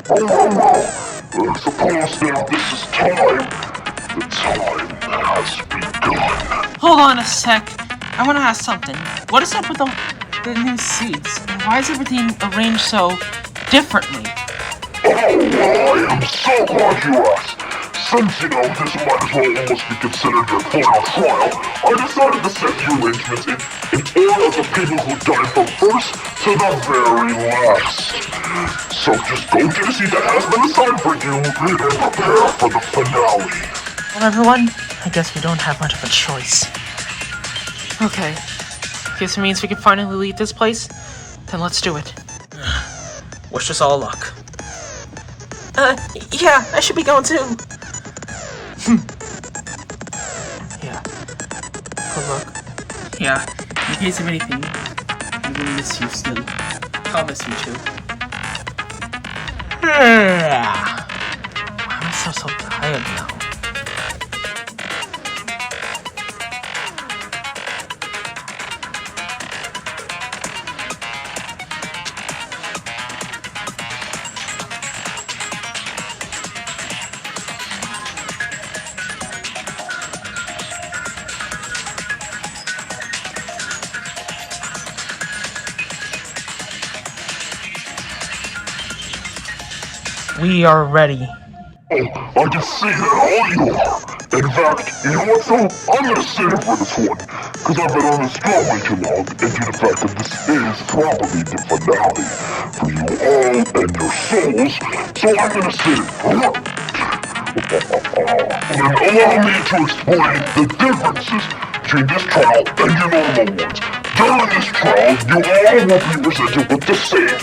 Suppose now this is time. The time has begun. Hold on a sec. I want to ask something. What is up with the new seats? And why is everything arranged so differently? Oh, I am so glad you asked. Since, this might as well almost be considered your final trial, I decided to set the arrangements in order of the people who died from first to the very last. So just go to the seat that has been assigned for you and prepare for the finale. Well, everyone, I guess we don't have much of a choice. Okay. Guess it means we can finally leave this place? Then let's do it. Wish us all luck. Yeah, I should be going too. Yeah. Good luck. Yeah, in case of anything, I will miss you still. I'll miss you too. Why am I so tired now? We are ready. Oh, I can see that all you are. In fact, you know what though? I'm gonna sit in for this one. Cause I've been on this job way too long, and due to the fact that this is probably the finale for you all and your souls, so I'm gonna sit in. And allow me to explain the differences between this trial and your normal ones. During this trial, you all will be presented with the same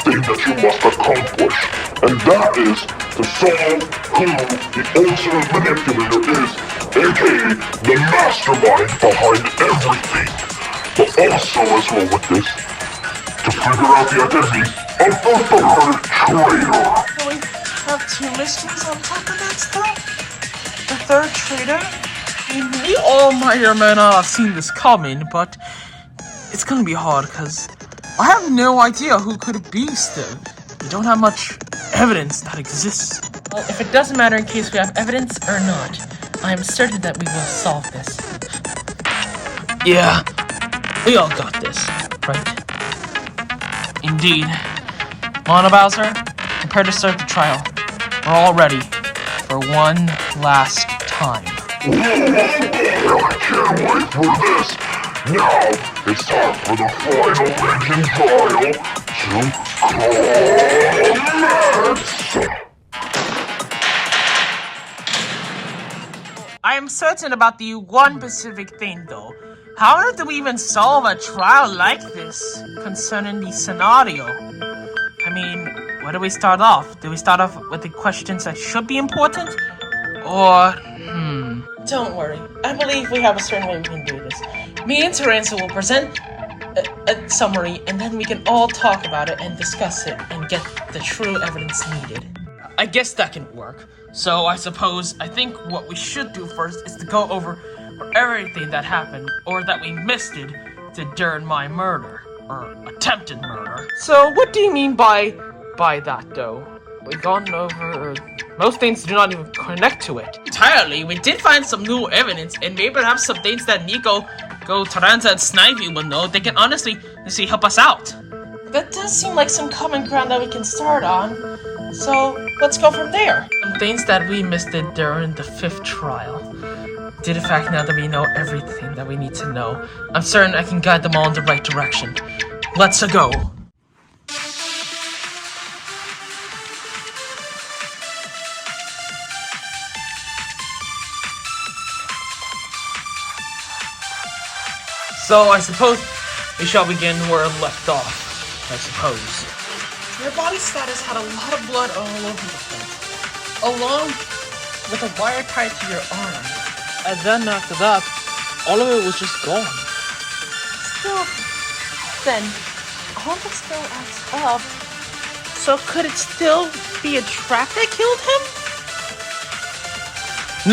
thing that you must accomplish. And that is to solve who the ultimate manipulator is, aka the mastermind behind everything. But also as well with this, to figure out the identity of the third traitor. Do we have two mysteries on top of that stuff? The third traitor? I mean, we all might or may not have seen this coming, but it's gonna be hard because I have no idea who could it be still. We don't have much evidence that exists. Well, if it doesn't matter in case we have evidence or not, I am certain that we will solve this. Yeah, we all got this, right? Indeed. Lana Bowser, prepare to start the trial. We're all ready for one last time. I can't wait for this! Now, it's time for the final engine trial to commence! I am certain about the one specific thing, though. How on earth do we even solve a trial like this concerning the scenario? I mean, where do we start off? Do we start off with the questions that should be important? Or, Don't worry. I believe we have a certain way we can do this. Me and Teresa will present a summary, and then we can all talk about it and discuss it and get the true evidence needed. I guess that can work. So I think what we should do first is to go over everything that happened, or that we missed it, during my murder, or attempted murder. So what do you mean by that, though? We've gone over most things do not even connect to it. Entirely, we did find some new evidence, and maybe perhaps some things that Nico, Taranza, and Snivy will know. They can honestly, help us out. That does seem like some common ground that we can start on. So let's go from there. Some things that we missed it during the 5th trial. Due to the fact now that we know everything that we need to know, I'm certain I can guide them all in the right direction. Let's go. So I suppose we shall begin where it left off, I suppose. Your body status had a lot of blood all over the place, along with a wire tied to your arm. And then after that, all of it was just gone. Still, then, all of it still adds up. So could it still be a trap that killed him?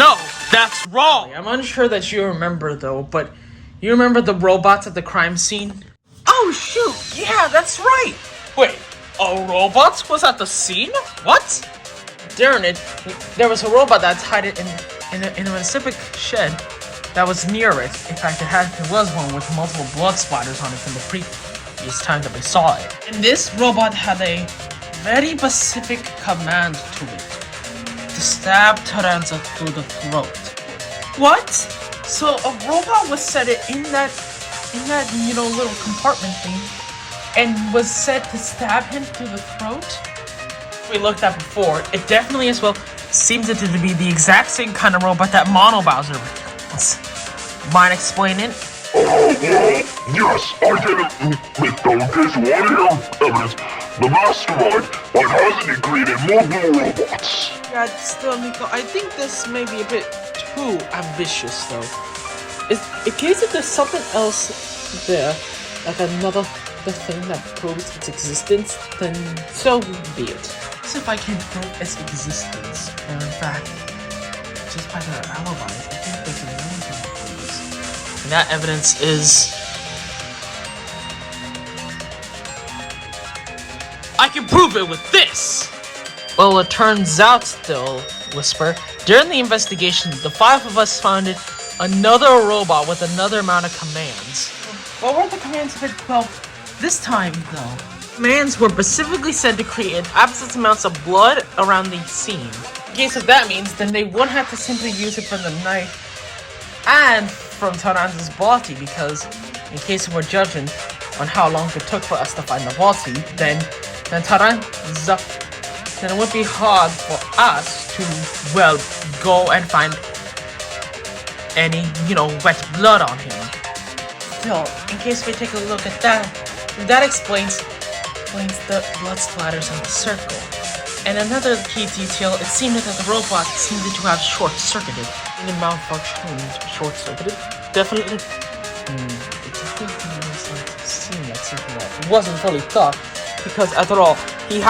No, that's wrong! I'm unsure that you remember though, but you remember the robots at the crime scene? Oh shoot, yeah, that's right! Wait, A robot was at the scene? What? During it, there was a robot that's hiding in a specific shed that was near it. In fact, it was one with multiple blood splatters on it from the previous time that we saw it. And this robot had a very specific command to it. To stab Taranza through the throat. What? So a robot was set in that little compartment thing and was set to stab him through the throat? We looked at before. It definitely as well seems it to be the exact same kind of robot that Mono Bowser was. Mind explaining? Yes, I can admit though, in case you want to hear evidence, the mastermind hasn't created more robots. Yeah, still, Nico, I think this may be a bit too ambitious, though. In case if there's something else there, like another thing that proves its existence, then so be it. So if I can prove its existence, and in fact, just by their alibis, I think there's another thing that proves. And that evidence is... I can prove it with this! Well, it turns out still, Whisper, during the investigation, the 5 of us found another robot with another amount of commands. What were the commands of it? Well, this time, though, commands were specifically said to create absolute amounts of blood around the scene. In case of that means, then they wouldn't have to simply use it from the knife and from Taranza's body, because in case we're judging on how long it took for us to find the body, then Taranza, then it would be hard for us to, well, go and find any, wet blood on him. Still, in case we take a look at that explains the blood splatters on the circle. And another key detail, it seemed that the robot seemed to have short-circuited. In malfunctioned, short-circuited? Definitely. It definitely seemed like something that wasn't fully thought. Because after all, the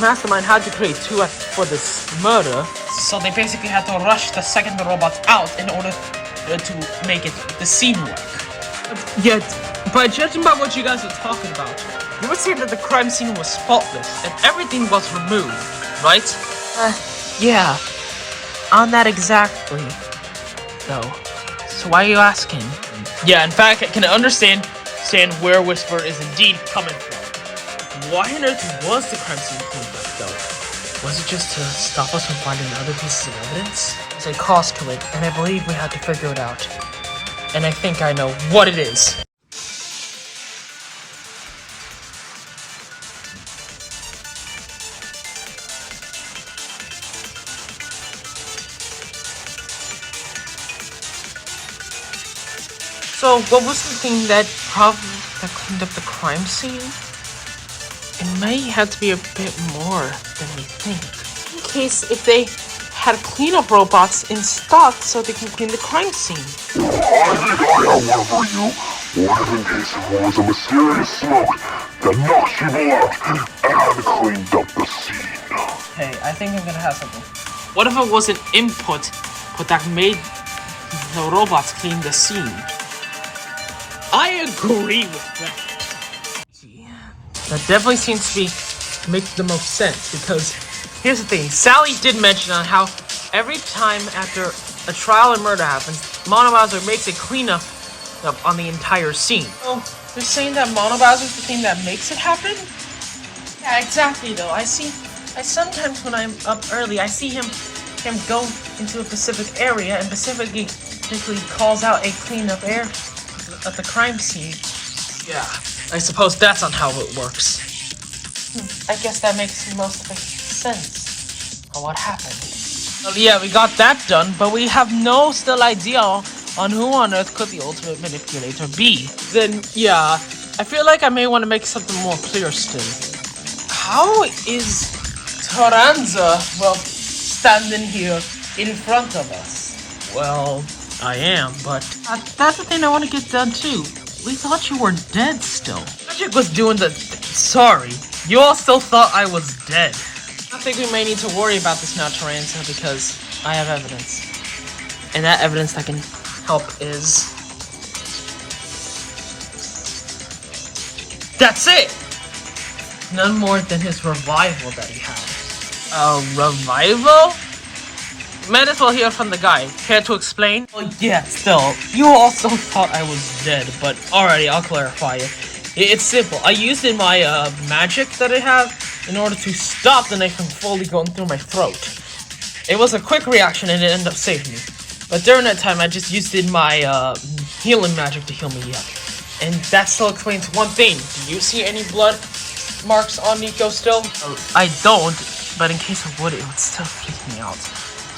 mastermind had to create 2 for this murder. So they basically had to rush the second the robot's out in order to make the scene work. Yet, by judging by what you guys are talking about, you would say that the crime scene was spotless and everything was removed, right? Yeah. On that exactly, though. So why are you asking? Yeah, in fact, I can understand where Whisper is indeed coming from. Why on earth was the crime scene cleaned up, though? Was it just to stop us from finding other pieces of evidence? There's a cost to it, and I believe we had to figure it out. And I think I know what it is. So, what was the thing that cleaned up the crime scene? It may have to be a bit more than we think. In case if they had cleanup robots in stock so they can clean the crime scene. I think I have one for you. What if in case it was a mysterious smoke that knocked people out and cleaned up the scene? Hey, I think I'm gonna have something. What if it was an input that made the robots clean the scene? I agree with that. That definitely seems to make the most sense, because here's the thing. Sally did mention on how every time after a trial and murder happens, Mono Bowser makes a cleanup on the entire scene. Oh, they're saying that Mono Bowser's the thing that makes it happen? Yeah, exactly though. I sometimes when I'm up early, I see him go into a specific area and specifically calls out a cleanup area at the crime scene. Yeah. I suppose that's on how it works. I guess that makes most of sense on what happened. Well, yeah, we got that done, but we have no still idea on who on earth could the ultimate manipulator be. Then, yeah, I feel like I may want to make something more clear still. How is Taranza, well, standing here in front of us? Well, I am, but that's the thing I want to get done too. We thought you were dead still. Magic was doing the... Sorry. You all still thought I was dead. I think we may need to worry about this now, Taranza, because I have evidence. And that evidence that can help is... That's it! none more than his revival that he had. Revival? Might as well hear from the guy. Care to explain? Oh yeah, still. You also thought I was dead, but alrighty, I'll clarify it. It's simple. I used in my magic that I have in order to stop the knife from fully going through my throat. It was a quick reaction and it ended up saving me. But during that time, I just used in my healing magic to heal me up. And that still explains one thing. Do you see any blood marks on Nico still? I don't, but in case of would, it would still freak me out.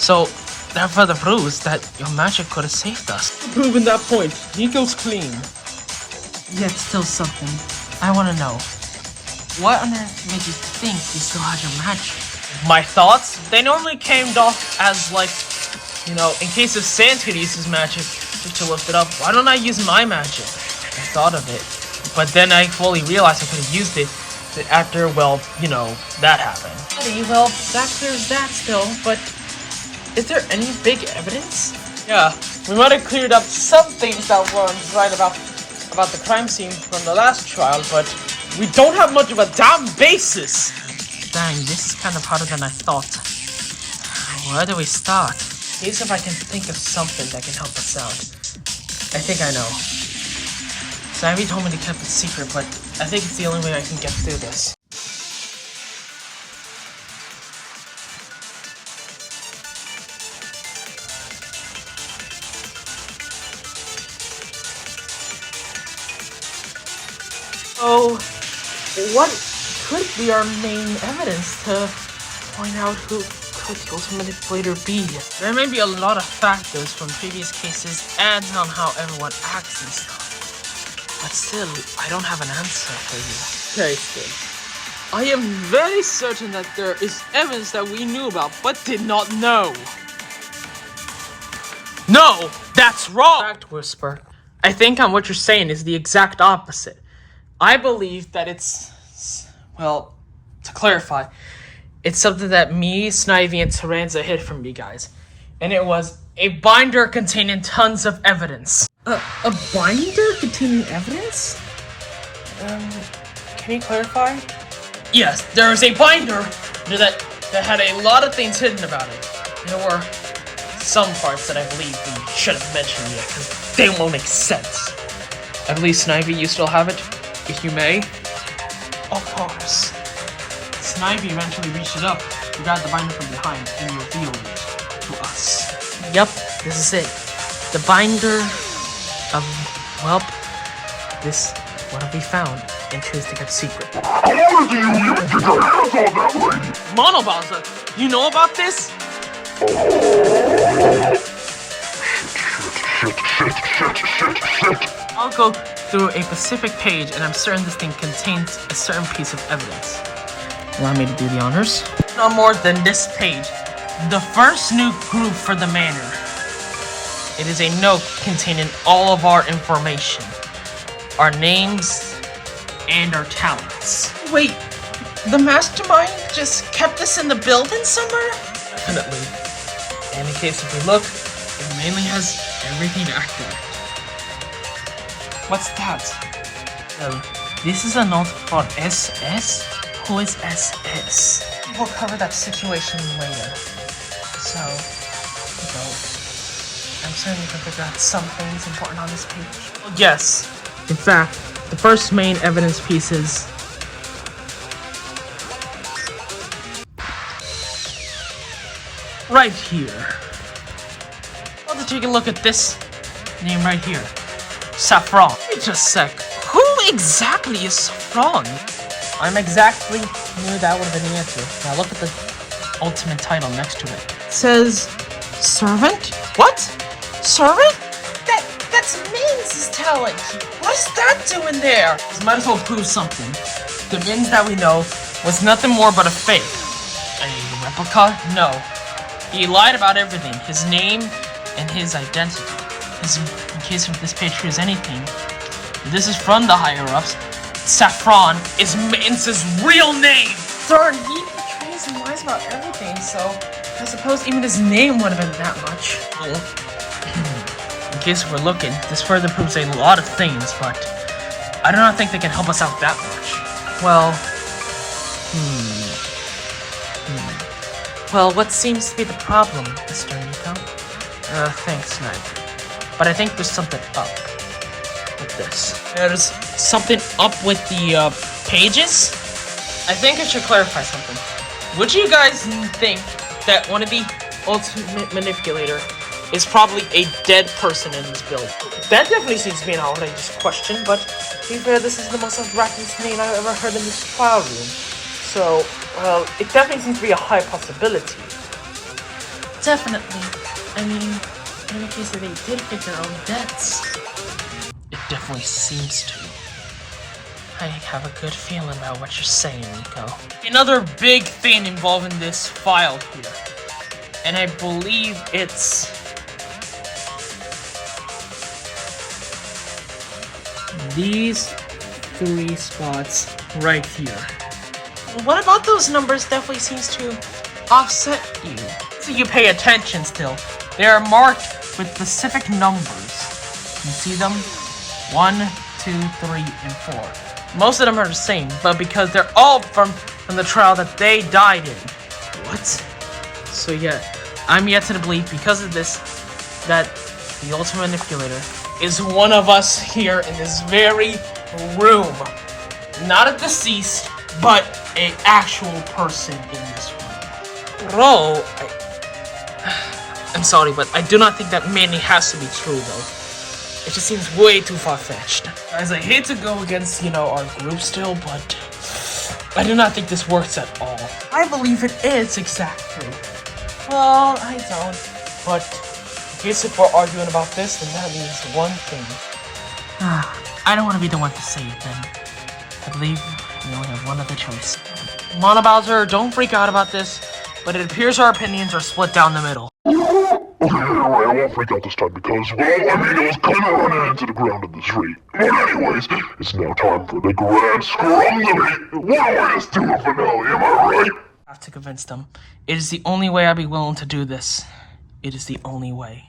So, that further proves that your magic could have saved us. Proving that point, Nico's clean. Yet still something. I want to know. What on earth made you think you still had your magic? My thoughts? They normally came off as like, you know, in case if Sans could use his magic just to lift it up, why don't I use my magic? I thought of it. But then I fully realized I could have used it after, well, you know, that happened. Well, that clears that still, but is there any big evidence? Yeah, we might have cleared up some things that weren't right about the crime scene from the last trial, but we don't have much of a damn basis! Dang, this is kind of harder than I thought. Where do we start? Here's if I can think of something that can help us out. I think I know. Savvy told me to keep it secret, but I think it's the only way I can get through this. So, what could be our main evidence to point out who could the ultimate manipulator be? There may be a lot of factors from previous cases and on how everyone acts and stuff. But still, I don't have an answer for you. Okay, still. I am very certain that there is evidence that we knew about, but did not know. No, that's wrong! Fact Whisper, I think on what you're saying is the exact opposite. I believe that it's, well, to clarify, it's something that me, Snivy, and Taranza hid from you guys. And it was a binder containing tons of evidence. A binder containing evidence? Can you clarify? Yes, there is a binder that had a lot of things hidden about it. There were some parts that I believe we should have mentioned yet, because they won't make sense. I believe Snivy, you still have it, if you may. Of course. Snivy eventually reached it up, we grabbed the binder from behind, and revealed it to us. Yep, this is it. The binder of, well, this, what have we found, and choose to keep secret. How did you even get your hands on that lady? Monobowser, you know about this? Shit. I'll go through a specific page, and I'm certain this thing contains a certain piece of evidence. Allow me to do the honors. No more than this page. The first new group for the manor. It is a note containing all of our information. Our names and our talents. Wait, the mastermind just kept this in the building somewhere? Definitely. And in case if we look, it mainly has everything accurate. What's that? This is a note for SS? Who is SS? We'll cover that situation later. So, I'm certain you can figure out some things important on this page. Well, yes. In fact, the first main evidence piece is right here. I'll take a look at this name right here. Saffron. Wait a sec. Who exactly is Saffron? I'm exactly knew that would have been the answer. Now look at the ultimate title next to it. It says servant? What? Servant? That's Mins' talent. What's that doing there? This might as well prove something. The Mins that we know was nothing more but a fake. A replica? No. He lied about everything. His name and his identity. In case if this page proves anything, this is from the higher-ups. Saffron is Mins' real name! Darn, he betrays and lies about everything, so I suppose even his name would have been that much. In case we're looking, this further proves a lot of things, but I do not think they can help us out that much. Well, Well, what seems to be the problem, Mr. Nico? Thanks, Knight. But I think there's something up with this. There's something up with the pages? I think I should clarify something. Would you guys think that one of the ultimate manipulator is probably a dead person in this build? That definitely seems to be an outrageous question, but to be fair, this is the most outrageous name I've ever heard in this trial room. So, well, it definitely seems to be a high possibility. Definitely. I mean, in the case that they did fake their own deaths, it definitely seems to. I have a good feeling about what you're saying, Nico. Another big thing involving this file here, and I believe it's these 3 spots right here. What about those numbers definitely seems to offset you? So you pay attention still. They are marked with specific numbers. You see them? 1, 2, 3, and 4. Most of them are the same, but because they're all from the trial that they died in. What? So yeah, I'm yet to believe because of this that the ultimate manipulator is one of us here in this very room. Not a deceased, but an actual person in this room. Bro, I'm sorry, but I do not think that mainly has to be true, though. It just seems way too far-fetched. Guys, I hate to go against, our group still, but I do not think this works at all. I believe it is exactly. Well, I don't. But in case if we're arguing about this, then that means one thing. I don't want to be the one to say it, then. I believe we only have one other choice. Mono Bowser, don't freak out about this, but it appears our opinions are split down the middle. Okay, alright, I won't freak out this time because, well, I mean, it was kind of running into the ground in the street. But anyways, it's now time for the grand scrum-the-beat. What do I just do a finale, am I right? I have to convince them. It is the only way I'd be willing to do this. It is the only way.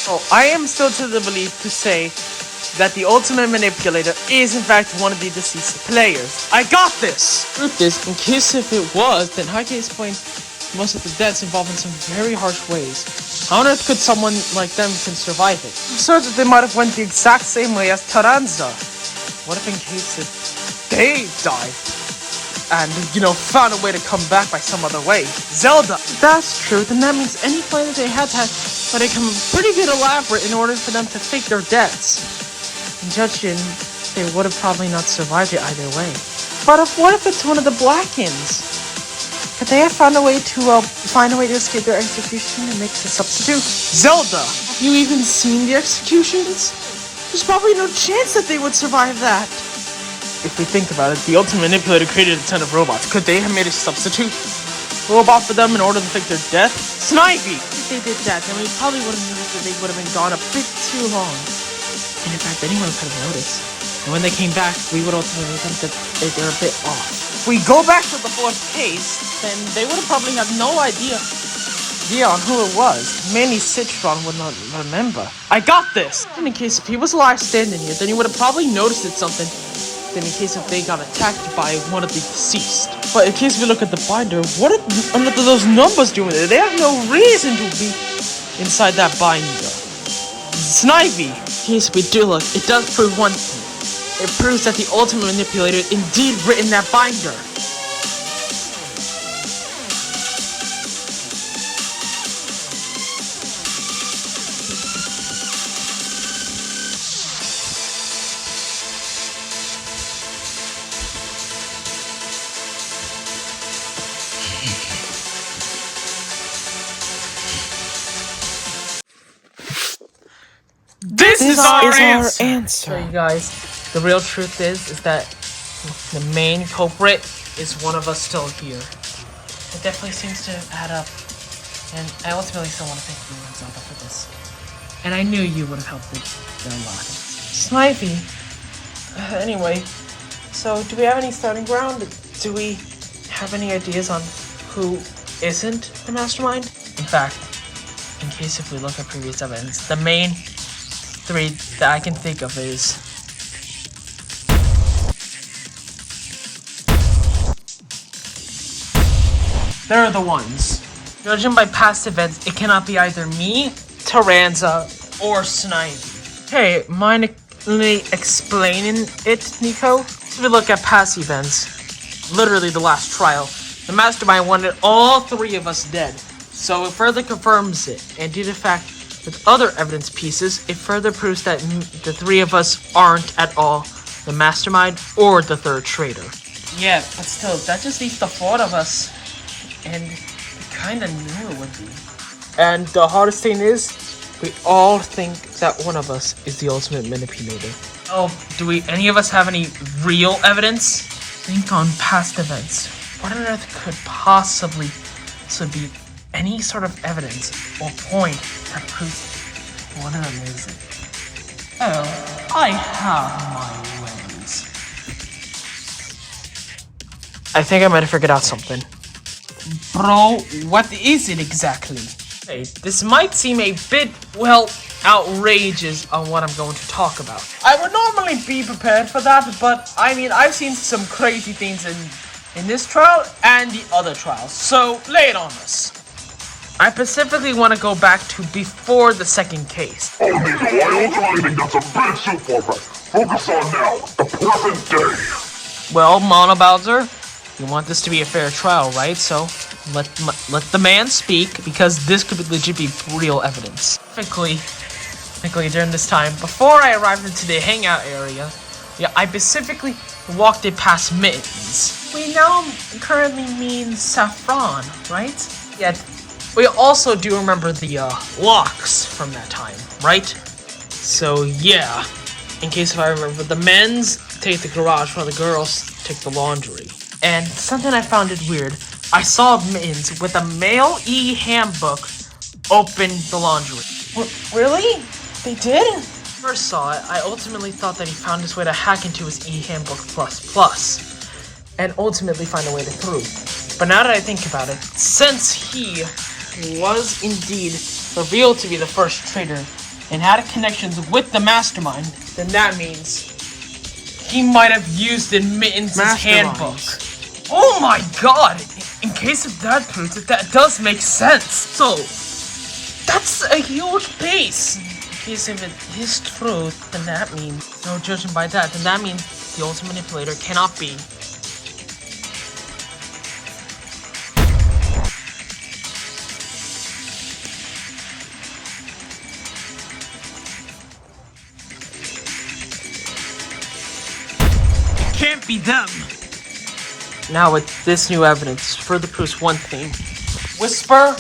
Oh, I am still to the belief to say that the ultimate manipulator is in fact one of the deceased players. I got this! Truth is, in case if it was, then Heike explains most of the deaths involved in some very harsh ways. How on earth could someone like them can survive it? I'm sure that they might have went the exact same way as Taranza. What if in case if they died? And, found a way to come back by some other way. Zelda! If that's true, then that means any plan that they had but it become pretty good elaborate in order for them to fake their deaths. And judging, they would have probably not survived it either way. But what if it's one of the Blackens? Could they have found a way to escape their execution and make a substitute? Zelda! Have you even seen the executions? There's probably no chance that they would survive that. If we think about it, the ultimate manipulator created a ton of robots. Could they have made a substitute robot for them in order to fake their death? Snivy! If they did that, then we probably would have noticed that they would have been gone a bit too long. And in fact, anyone could have noticed. And when they came back, we would ultimately think that they're a bit off. If we go back to the 4th case, then they would have probably had no idea on who it was. Mainly Citron would not remember. I got this! And in case if he was alive standing here, then he would have probably noticed it something. Then in case if they got attacked by one of the deceased. But in case we look at the binder, what are those numbers doing there? They have no reason to be inside that binder. Snivy! In case we do look, it does prove one thing. It proves that the ultimate manipulator indeed written that binder. is our answer. So you guys, the real truth is that the main culprit is one of us still here. It definitely seems to add up. And I ultimately still want to thank you and Zelda for this. And I knew you would have helped it a lot. Snivy. Anyway, so do we have any starting ground? Do we have any ideas on who isn't the mastermind? In fact, in case if we look at previous evidence, the main three that I can think of is they're the ones. Judging by past events, it cannot be either me, Taranza, or Snivy. Hey, mind explaining it, Nico? If we look at past events, literally the last trial, the mastermind wanted all three of us dead. So it further confirms it, and due to the fact with other evidence pieces, it further proves that the three of us aren't at all the mastermind or the third traitor. Yeah, but still, that just leaves the four of us, and we kinda knew it would be. And the hardest thing is, we all think that one of us is the ultimate manipulator. Oh, do any of us have any real evidence? Think on past events. What on earth could possibly be any sort of evidence or point that proves what an amazing? Oh, I have my ways. I think I might have figured out something. Bro, what is it exactly? Hey, this might seem a bit, well, outrageous on what I'm going to talk about. I would normally be prepared for that, but I mean, I've seen some crazy things in this trial and the other trials, so lay it on us. I specifically want to go back to before the second case. Oh, Nico, I ultimately think that's a bit too far-fetched. Focus on now, the present day. Well, Mono Bowser, you want this to be a fair trial, right? So let the man speak, because this could legit be real evidence. Specifically during this time, before I arrived into the hangout area, yeah, I specifically walked it past Mittens. We now currently mean Saffron, right? Yet, we also do remember the locks from that time, right? So yeah, in case if I remember, the men's take the garage while the girls take the laundry. And something I found it weird, I saw Mittens with a male e-handbook open the laundry. Really? They did? First saw it, I ultimately thought that he found his way to hack into his e-handbook plus and ultimately find a way through. But now that I think about it, since he was indeed revealed to be the first traitor and had connections with the mastermind, then that means he might have used Mittens' handbook. Oh my god! In case of that proves it, that does make sense. So, that's a huge piece. In case if it is truth, then that means, no judging by that, then that means the ultimate manipulator cannot be. Can't be them. Now with this new evidence, further proves one thing. Whisper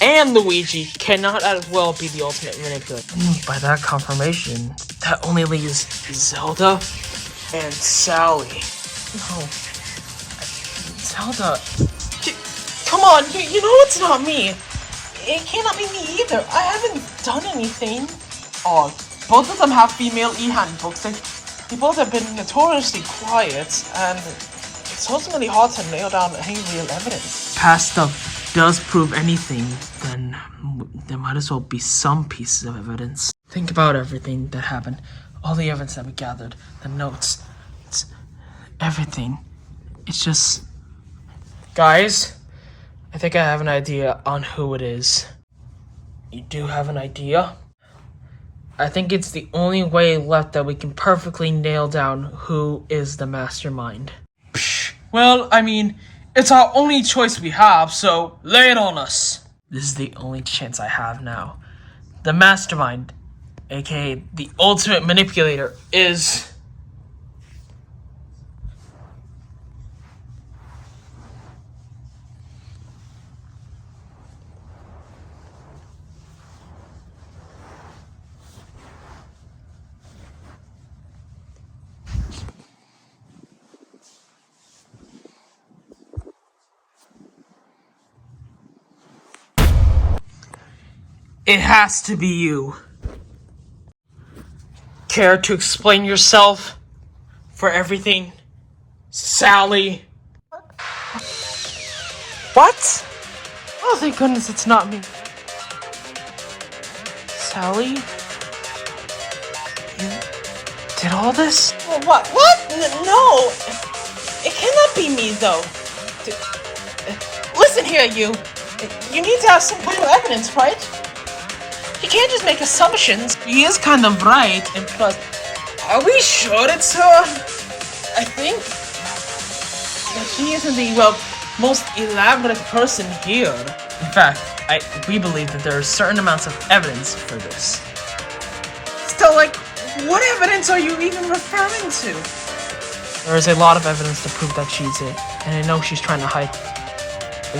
and Luigi cannot as well be the ultimate manipulator. By that confirmation, that only leaves Zelda and Sally. No. Zelda. Come on, you know it's not me. It cannot be me either. I haven't done anything. Oh, both of them have female e-handbooks. They both have been notoriously quiet, and it's ultimately hard to nail down any real evidence. Past stuff does prove anything, then there might as well be some pieces of evidence. Think about everything that happened, all the evidence that we gathered, the notes, it's everything. It's just... Guys, I think I have an idea on who it is. You do have an idea? I think it's the only way left that we can perfectly nail down who is the mastermind. Psh, well, I mean, it's our only choice we have, so lay it on us. This is the only chance I have now. The mastermind, aka the ultimate manipulator, is... It has to be you. Care to explain yourself for everything, Sally? What? Oh, thank goodness it's not me. Sally? You did all this? What? No! It cannot be me, though. Listen here, you. You need to have some kind of evidence, right? You can't just make assumptions. He is kind of right, and plus, are we sure it's her? I think that she isn't the, most elaborate person here. In fact, we believe that there are certain amounts of evidence for this. Still, what evidence are you even referring to? There is a lot of evidence to prove that she's it, and I know she's trying to hide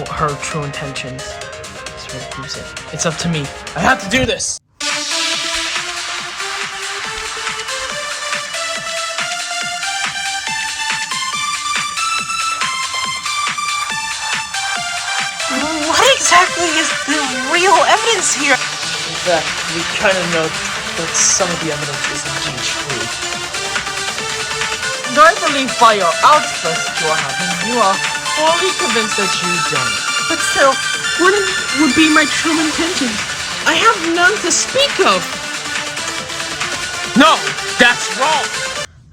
her true intentions. This really proves it. It's up to me. I have to do this! What exactly is the real evidence here? In fact, we kind of know that some of the evidence is indeed true. And I believe by your outburst you are having, you are fully convinced that you don't. But still, what would be my true intentions? I have none to speak of! No! That's wrong!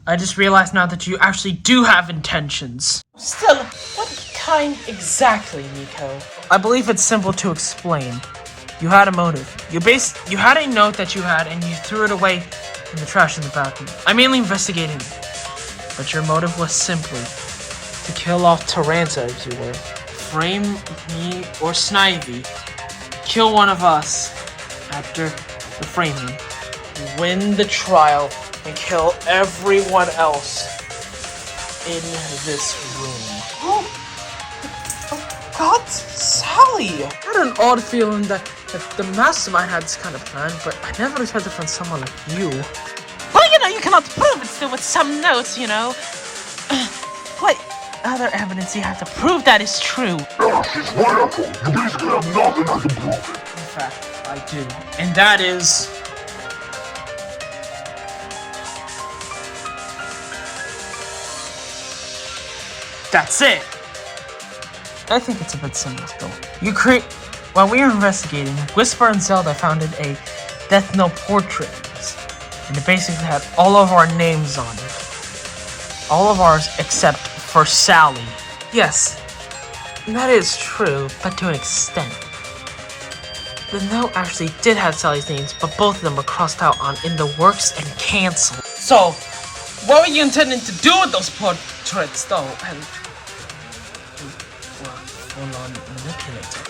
I just realized now that you actually do have intentions. Still, what kind exactly, Nico? I believe it's simple to explain. You had a motive. You had a note that you had and you threw it away in the trash in the bathroom. I mainly investigated it. But your motive was simply to kill off Taranta, if you were. Frame me or Snivy. Kill one of us after the framing. Win the trial and kill everyone else in this room. Oh God, Sally! I had an odd feeling that the mastermind had this kind of plan, but I never expected from someone like you. Well, you cannot prove it still with some notes, What other evidence do you have to prove that is true? Yeah, she's wonderful. You basically have nothing that can prove it. In fact, I do. And that is... that's it! I think it's a bit simple still. While we were investigating, Whisper and Zelda found a Death Note portrait. And it basically had all of our names on it. All of ours except for Sally. Yes, that is true, but to an extent. The note actually did have Sally's names, but both of them were crossed out on in the works and canceled. So, what were you intending to do with those portraits, though? And full-on manipulator.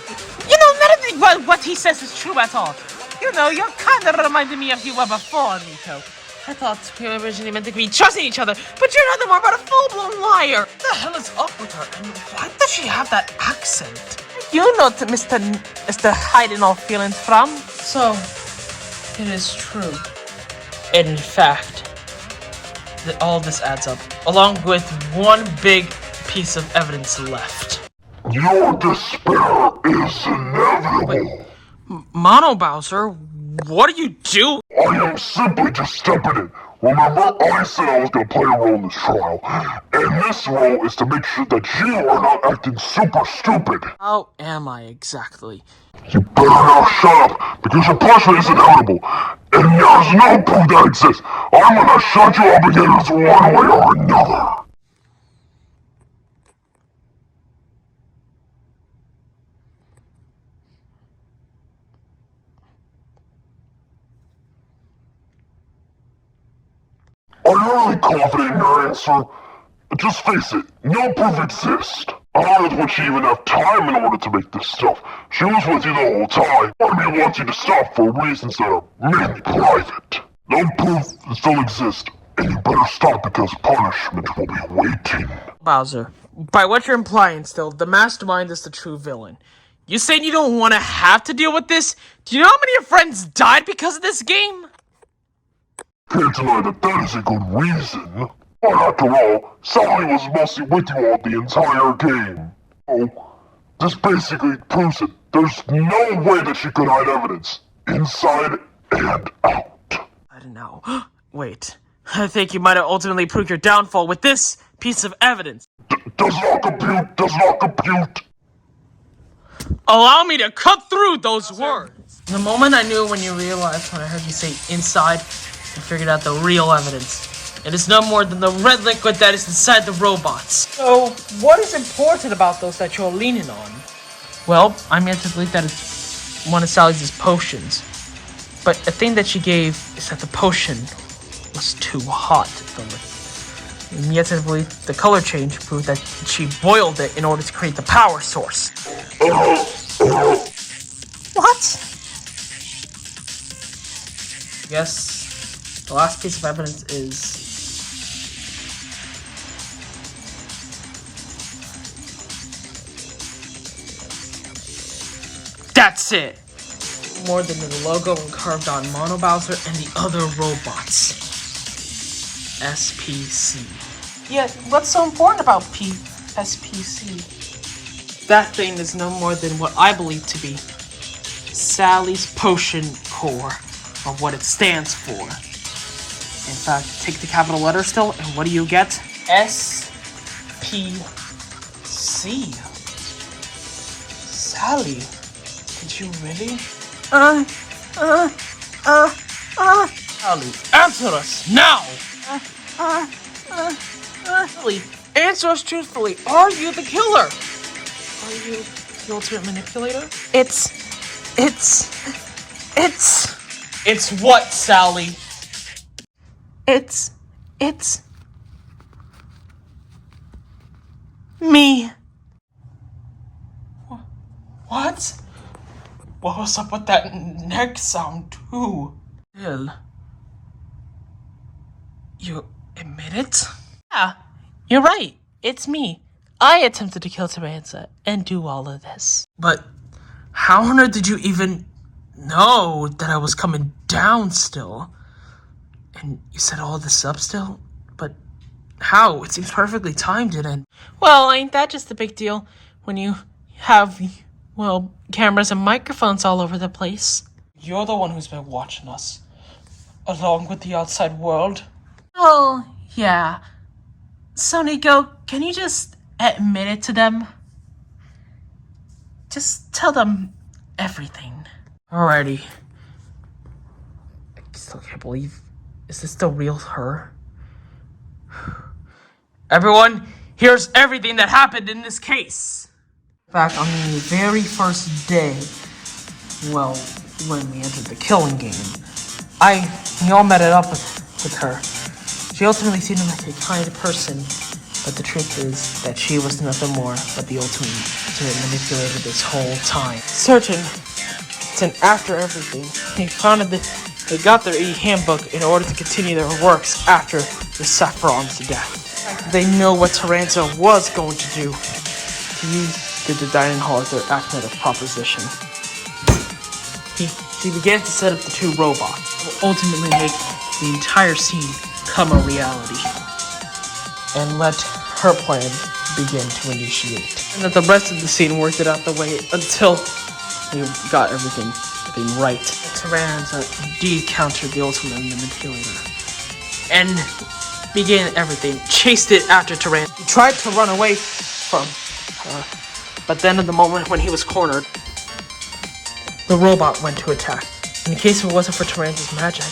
None of what he says is true at all. You're kind of reminding me of you were before, Nico. I thought we were originally meant to be trusting each other, but you're nothing more but a full-blown liar. What the hell is up with her, and why does she have that accent? You know Mr. hiding all feelings from. So, it is true. In fact, that all this adds up, along with one big piece of evidence left. Your despair is inevitable. Mono Bowser, what do you do? I am simply just stepping in. Remember, I said I was going to play a role in this trial. And this role is to make sure that you are not acting super stupid. How am I exactly? You better now shut up, because your punishment is inevitable. And there's no proof that exists. I'm going to shut you up again one way or another. Are you really confident in your answer? Just face it, no proof exists. I don't know if she even have time in order to make this stuff. She was with you the whole time. Part of me wants you to stop for reasons that are mainly private. No proof still exists, and you better stop because punishment will be waiting. Bowser, by what you're implying still, the mastermind is the true villain. You saying you don't want to have to deal with this? Do you know how many of your friends died because of this game? Can't deny that is a good reason. But after all, Sally was mostly with you all the entire game. Oh, this basically proves it. There's no way that she could hide evidence. inside and out. I don't know. Wait. I think you might have ultimately proved your downfall with this piece of evidence. Does not compute, does not compute. Allow me to cut through those words. The moment I knew when you realized when I heard you say inside, I figured out the real evidence. It is no more than the red liquid that is inside the robots. So, what is important about those that you're leaning on? Well, I'm yet to believe that it's one of Sally's potions. But the thing that she gave is that the potion was too hot for it. And yet to believe the color change proved that she boiled it in order to create the power source. What? Yes, the last piece of evidence is... That's it! More than the logo carved on Mono Bowser and the other robots. SPC. Yeah, what's so important about SPC? That thing is no more than what I believe to be Sally's potion core, or what it stands for. In fact, take the capital letter still, and what do you get? SPC. Sally, did you really? Sally, answer us now! Sally, answer us truthfully. Are you the killer? Are you the ultimate manipulator? It's what, Sally? It's me. What? What was up with that neck sound, too? Bill. You admit it? Yeah, you're right. It's me. I attempted to kill Taranza and do all of this. But how on earth did you even know that I was coming down still? And you set all this up still? But how? It seems perfectly timed, and... Well, ain't that just a big deal when you have, well, cameras and microphones all over the place? You're the one who's been watching us, along with the outside world. Oh, yeah. So, Nico, can you just admit it to them? Just tell them everything. Alrighty. I still can't believe... Is this the real her? Everyone, here's everything that happened in this case. Back on the very first day, well, when we entered the killing game, we all met it up with her. She ultimately seemed like a kind person, but the truth is that she was nothing more but the ultimate manipulator this whole time. Certain, and after everything, they got their e-handbook in order to continue their works after the Saffron's death. They know what Taranza was going to do to use the dining hall as their active proposition. He began to set up the two robots, that will ultimately make the entire scene come a reality, and let her plan begin to initiate. And that the rest of the scene worked it out the way until we got everything right. Taranza indeed countered the ultimate manipulator, and began everything, chased it after Taranza. He tried to run away from her, but then in the moment when he was cornered, the robot went to attack. In case if it wasn't for Taranza's magic,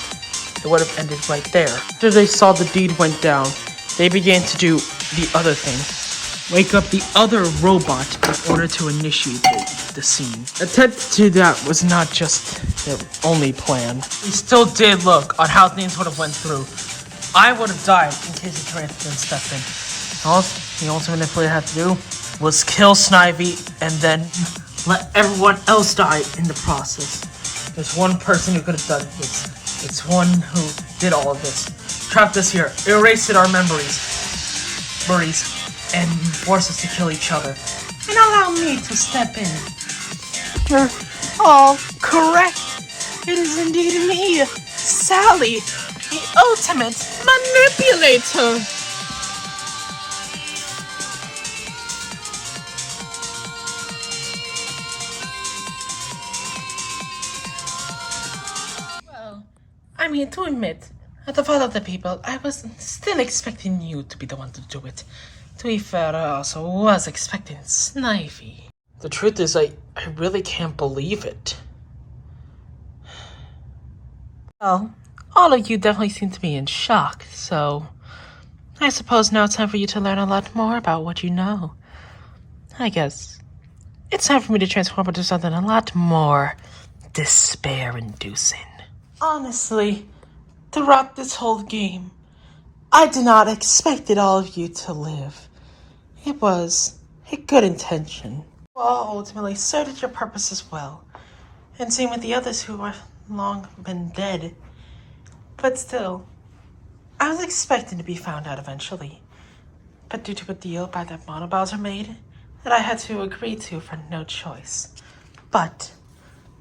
it would have ended right there. After they saw the deed went down, they began to do the other thing. Wake up the other robot in order to initiate the scene. Attempt to do that was not just their only plan. We still did look on how things would have went through. I would have died in case the Taranza didn't step in. All the ultimate manipulator had to do was kill Snivy and then let everyone else die in the process. There's one person who could have done this. It's one who did all of this. Trapped us here, erased our memories, and forced us to kill each other. And allow me to step in. You're all correct. It is indeed me, Sally, the ultimate manipulator. I mean, to admit, at the fault of the people, I was still expecting you to be the one to do it. To be fair, I also was expecting Snivy. The truth is, I really can't believe it. Well, all of you definitely seem to be in shock, so I suppose now it's time for you to learn a lot more about what you know. I guess it's time for me to transform into something a lot more despair-inducing. Honestly, throughout this whole game, I did not expect all of you to live. It was a good intention. You all ultimately served your purpose as well, and same with the others who are long been dead. But still, I was expecting to be found out eventually. But due to a deal by that Bowser made, that I had to agree to for no choice. But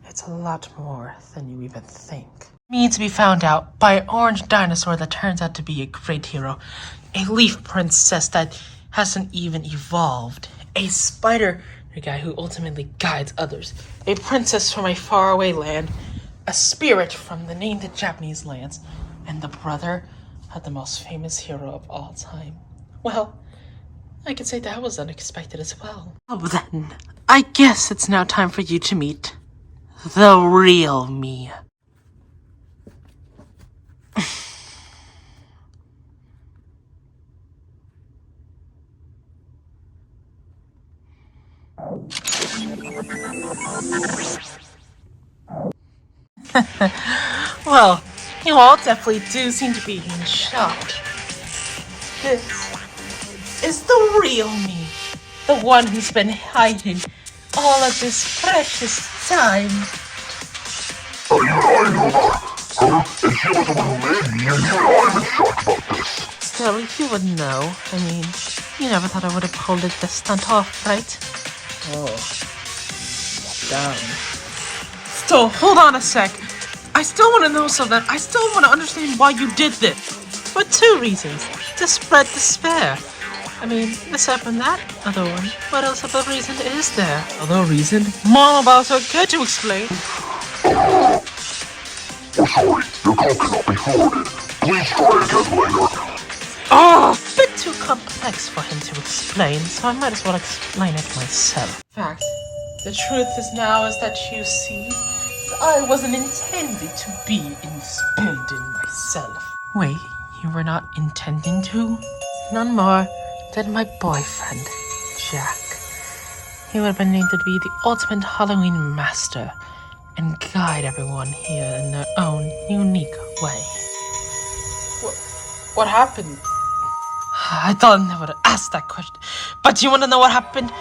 it's a lot more than you even think. Me to be found out by an orange dinosaur that turns out to be a great hero, a leaf princess that hasn't even evolved, a spider guy who ultimately guides others, a princess from a faraway land, a spirit from the named Japanese lands, and the brother of the most famous hero of all time. Well, I could say that was unexpected as well. Oh, then, I guess it's now time for you to meet the real me. Well, you all definitely do seem to be in shock. This is the real me. The one who's been hiding all of this precious time. I know her, and she was the one who made me, and even I'm in shock about this. Still, you would know. I mean, you never thought I would have pulled this stunt off, right? Oh. Damn. Still, hold on a sec. I still want to know something. I still want to understand why you did this. For two reasons. To spread despair. I mean, aside from that other one, what else other reason is there? Other reason? Mom about her, care to explain? Oh, sorry, your call cannot be forwarded. Please try again later. Oh, a bit too complex for him to explain, so I might as well explain it myself. Fact, the truth is now is that you see, I wasn't intended to be in this building myself. Wait, you were not intending to? None more than my boyfriend, Jack. He would have been named to be the ultimate Halloween master and guide everyone here in their own unique way. What happened? I thought I never would have asked that question. But you want to know what happened?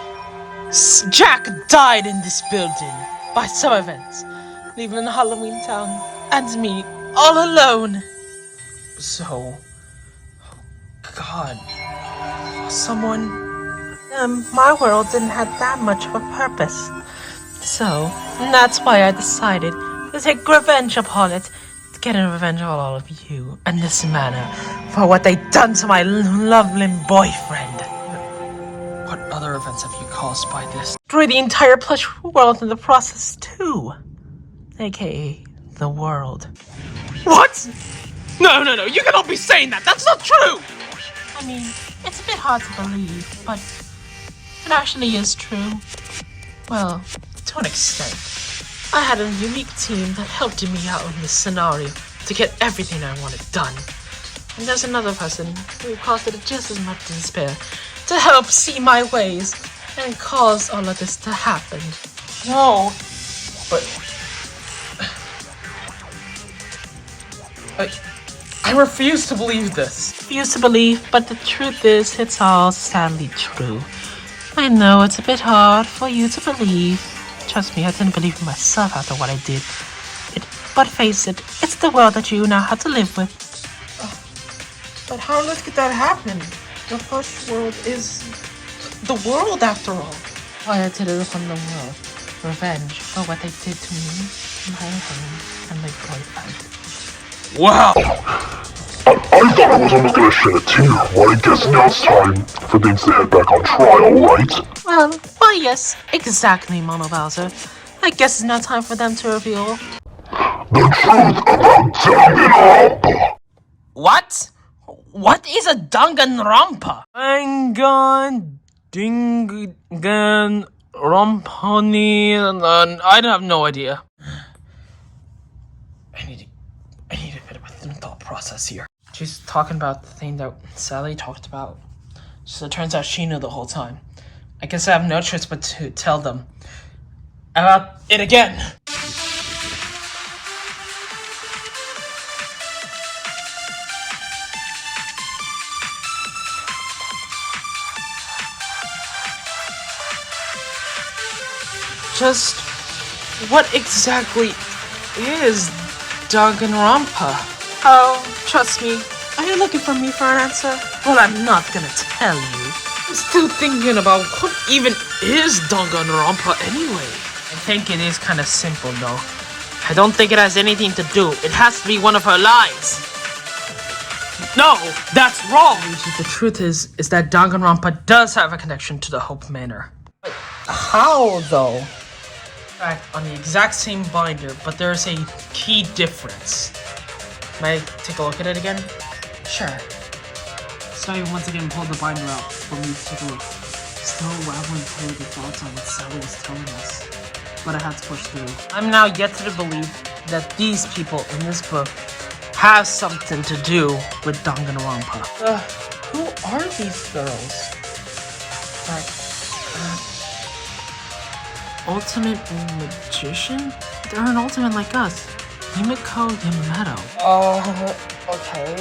Jack died in this building by some events, leaving Halloween Town and me all alone. So, God, someone... my world didn't have that much of a purpose. So, that's why I decided to take revenge upon it, to get in revenge on all of you in this manner for what they done to my lovely boyfriend. What other events have you caused by this? Destroy the entire plush world in the process too. AKA the world. What? No, you cannot be saying that! That's not true! I mean, it's a bit hard to believe, but it actually is true. Well, to an extent. I had a unique team that helped me out in this scenario to get everything I wanted done. And there's another person who caused it just as much despair to help see my ways and cause all of this to happen. No, but... I refuse to believe this. Refuse to believe, but the truth is, it's all sadly true. I know it's a bit hard for you to believe. Trust me, I didn't believe in myself after what I did. But face it, it's the world that you now have to live with. But how on earth could that happen? The first world is the world after all. Why I did it upon the world. Revenge for what they did to me, my home, and my boyfriend. Wow! I thought I was almost gonna shed a tear. Well, I guess now it's time for things to head back on trial, right? Well, why yes, exactly, Mono Bowser. I guess it's now time for them to reveal. the truth about Danganronpa. What? What is a Danganronpa? Danganronpa. I have no idea. I need a bit of a thought process here. She's talking about the thing that Sally talked about. So it turns out she knew the whole time. I guess I have no choice but to tell them about it again. Just what exactly is Danganronpa? Oh, trust me. Are you looking for me for an answer? Well, I'm not gonna tell you. I'm still thinking about what even is Danganronpa anyway. I think it is kind of simple though. I don't think it has anything to do. It has to be one of her lies. No, that's wrong. The truth is that Danganronpa does have a connection to the Hope Manor. But how though? In fact, on the exact same binder, but there's a key difference. May I take a look at it again? Sure. So I once again pulled the binder out for me to take a look. Still rattling through the thoughts on what Sally was telling us, but I had to push through. I'm now yet to believe that these people in this book have something to do with Danganronpa. Who are these girls? Ultimate magician? They're an ultimate like us. Himiko Yamato. Okay.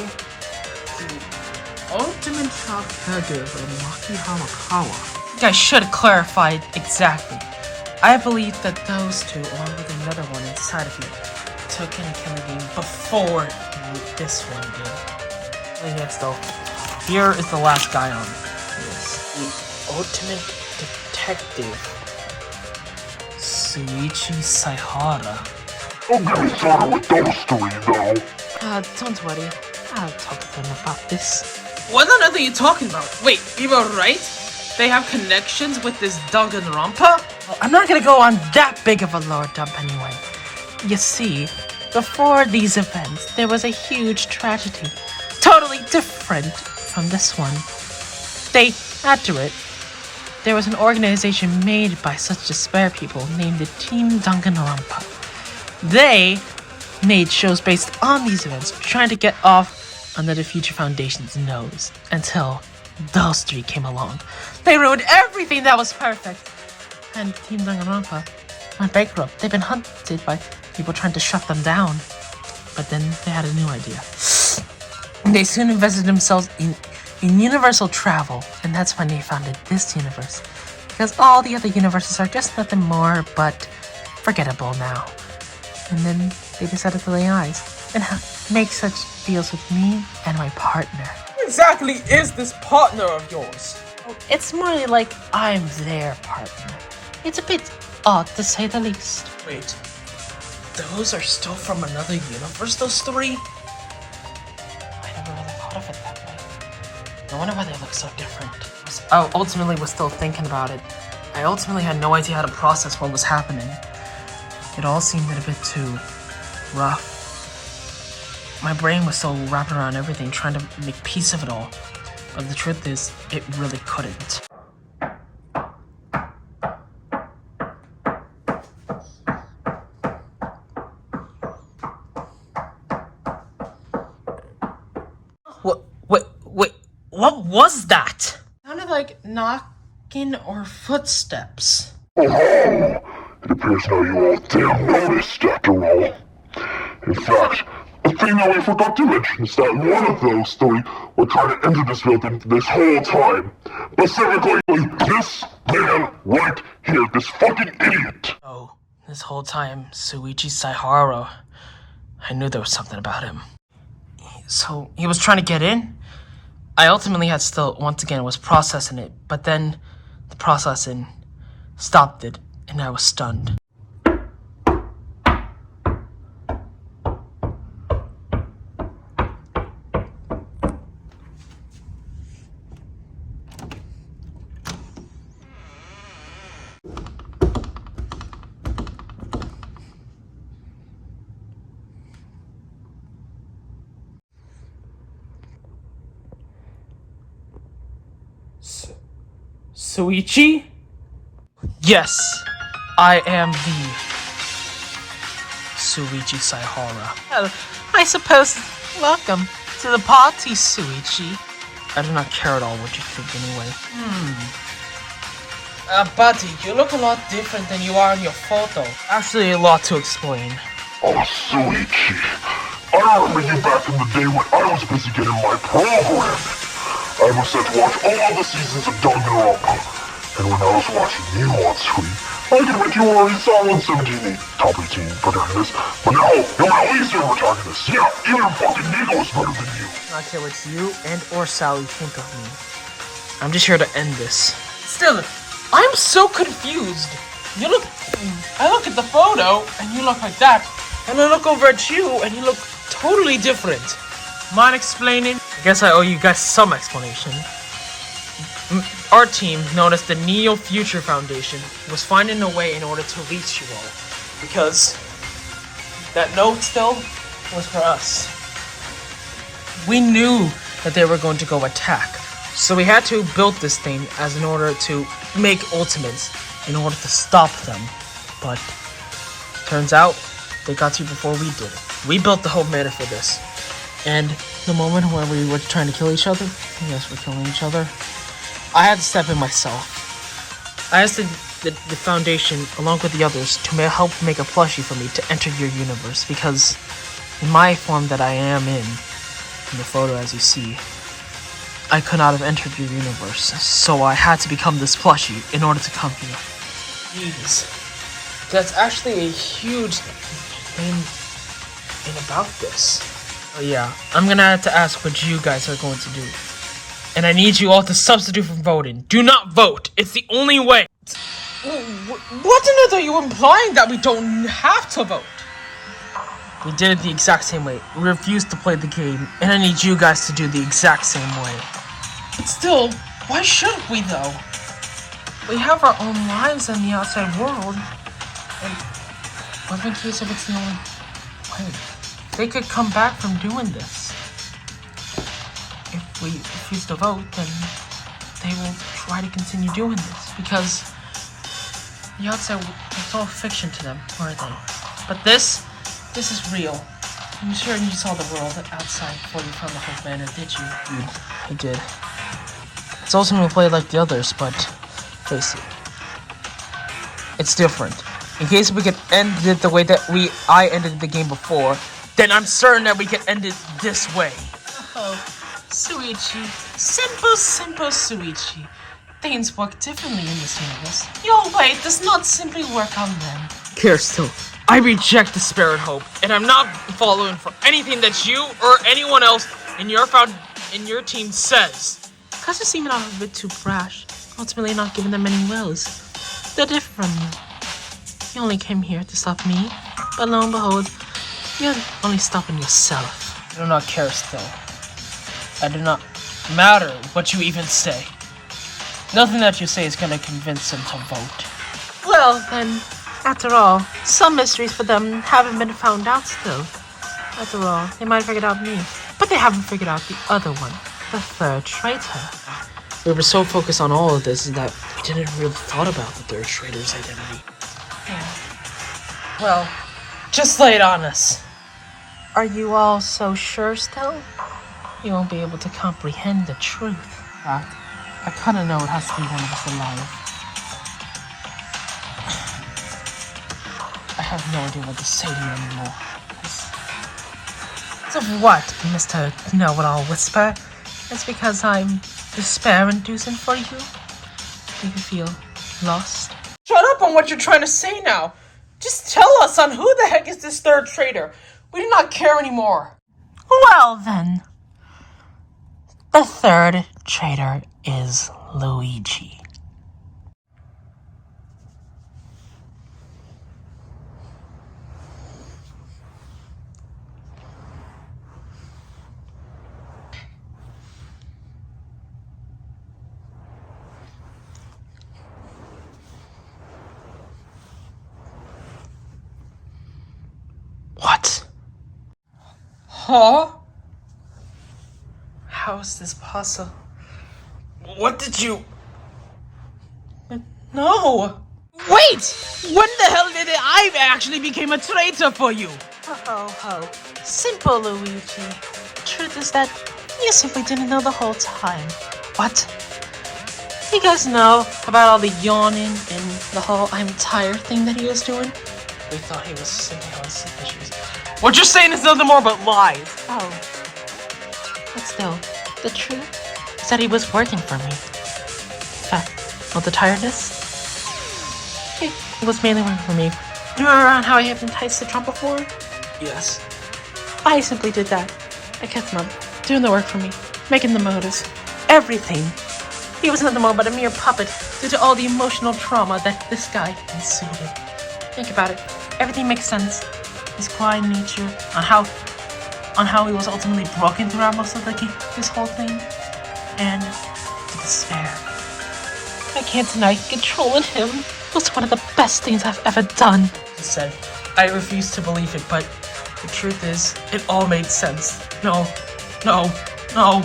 The ultimate top caregiver of Maki Hamakawa. I think I should clarify it exactly. I believe that those two, along with another one inside of me, took in the game before this one did. And yes, though, here is the last guy on this. The ultimate detective. Suichi Saihara. Don't get me started with those three, though. Don't worry. I'll talk to them about this. What on earth are you talking about? Wait, you were right? They have connections with this Danganronpa? Well, I'm not gonna go on that big of a lore dump anyway. You see, before these events, there was a huge tragedy. Totally different from this one. After it, there was an organization made by such despair people named the Team Danganronpa. They made shows based on these events, trying to get off under the Future Foundation's nose, until those three came along. They ruined everything that was perfect. And Team Danganronpa went bankrupt. They've been hunted by people trying to shut them down. But then they had a new idea. They soon invested themselves in universal travel, and that's when they founded this universe. Because all the other universes are just nothing more but forgettable now. And then they decided to lay eyes and make such deals with me and my partner. Who exactly is this partner of yours? It's more like I'm their partner. It's a bit odd to say the least. Wait, those are still from another universe, those three? I never really thought of it that way. No wonder why they look so different. I ultimately was still thinking about it. I ultimately had no idea how to process what was happening. It all seemed a bit too rough. My brain was still wrapped around everything, trying to make peace of it all. But the truth is, it really couldn't. What was that? It sounded like knocking or footsteps. Oh, it appears now you all damn noticed after all. In fact, a thing that we forgot to mention is that one of those three were trying to enter this building this whole time. Specifically, this man right here, this fucking idiot. Oh, this whole time, Suichi Saihara. I knew there was something about him. So, he was trying to get in? I ultimately had still, once again, was processing it, but then the processing stopped it, and I was stunned. Suichi? Yes, I am the Suichi Saihara. Well, I suppose. Welcome to the party, Suichi. I do not care at all what you think anyway. Buddy, you look a lot different than you are in your photo. Actually, a lot to explain. Oh, Suichi. I remember you back in the day when I was busy getting my program. I was set to watch all the seasons of Danganronpa. And when I was watching you on screen, I could bet you already saw 117 top 18 protagonist. But now, you're my least favorite protagonist. Yeah, even fucking Nico is better than you. I don't care what you and or Sally think of me. I'm just here to end this. Still, I'm so confused. I look at the photo and you look like that. And I look over at you and you look totally different. Mind explaining? I guess I owe you guys some explanation. Our team, known as the Neo Future Foundation, was finding a way in order to reach you all. Because that note still was for us. We knew that they were going to go attack. So we had to build this thing as in order to make ultimates in order to stop them. But turns out they got to you before we did. We built the whole manor for this. And the moment when we were trying to kill each other, yes, we're killing each other, I had to step in myself. I asked the foundation, along with the others, to help make a plushie for me to enter your universe, because in my form that I am in the photo as you see, I could not have entered your universe, so I had to become this plushie in order to come here. Jeez, that's actually a huge thing about this. Oh yeah, I'm gonna have to ask what you guys are going to do. And I need you all to substitute from voting. Do not vote. It's the only way. What in it are you implying that we don't have to vote? We did it the exact same way. We refused to play the game, and I need you guys to do the exact same way. But still, why shouldn't we though? We have our own lives in the outside world. And what in case if it's the only way? They could come back from doing this. If we refuse to vote, then they will try to continue doing this, because the outside, it's all fiction to them, aren't they? But this is real. I'm sure you saw the world outside before you found the whole banner, did you? I did. It's also going to play like the others, but face it, it's different. In case we could end it the way that I ended the game before, then I'm certain that we can end it this way. Oh. Suichi. Simple Suichi. Things work differently in this universe. Your way does not simply work on them. Care still. I reject despair and hope, and I'm not following for anything that you or anyone else in your team says. Cause you seem a bit too brash, ultimately not giving them any wills. They're different from you. You only came here to stop me, but lo and behold, you're only stopping yourself. I do not care still. I do not matter what you even say. Nothing that you say is gonna convince them to vote. Well, then, after all, some mysteries for them haven't been found out still. After all, they might have figured out me, but they haven't figured out the other one, the third traitor. We were so focused on all of this that we didn't really thought about the third traitor's identity. Yeah. Well, just lay it on us. Are you all so sure still? You won't be able to comprehend the truth. I kind of know it has to be one of us alive. I have no idea what to say to you anymore. So what, Mr. Know-It-All Whisper? It's because I'm despair-inducing for you? Do you feel lost? Shut up on what you're trying to say now! Just tell us on who the heck is this third traitor. We do not care anymore. Well then. The third traitor is Luigi. What? Huh? How is this possible? What did you... No! Wait! When the hell did I actually became a traitor for you? Oh. Simple, Luigi. Truth is that you simply didn't know the whole time. What? You guys know about all the yawning and the whole I'm tired thing that he was doing? We thought he was simply on some issues. What you're saying is nothing more but lies. Oh. But still, the truth is that he was working for me. All the tiredness? It was mainly working for me. You remember around how I hypnotized the drum before? Yes. I simply did that. I kept him up, doing the work for me, making the motives, everything. He was nothing more but a mere puppet due to all the emotional trauma that this guy ensued. Think about it. Everything makes sense. His quiet nature, on how he was ultimately broken throughout most of this whole thing, and the despair. I can't deny controlling him was one of the best things I've ever done. He said, I refuse to believe it, but the truth is, it all made sense. No. How?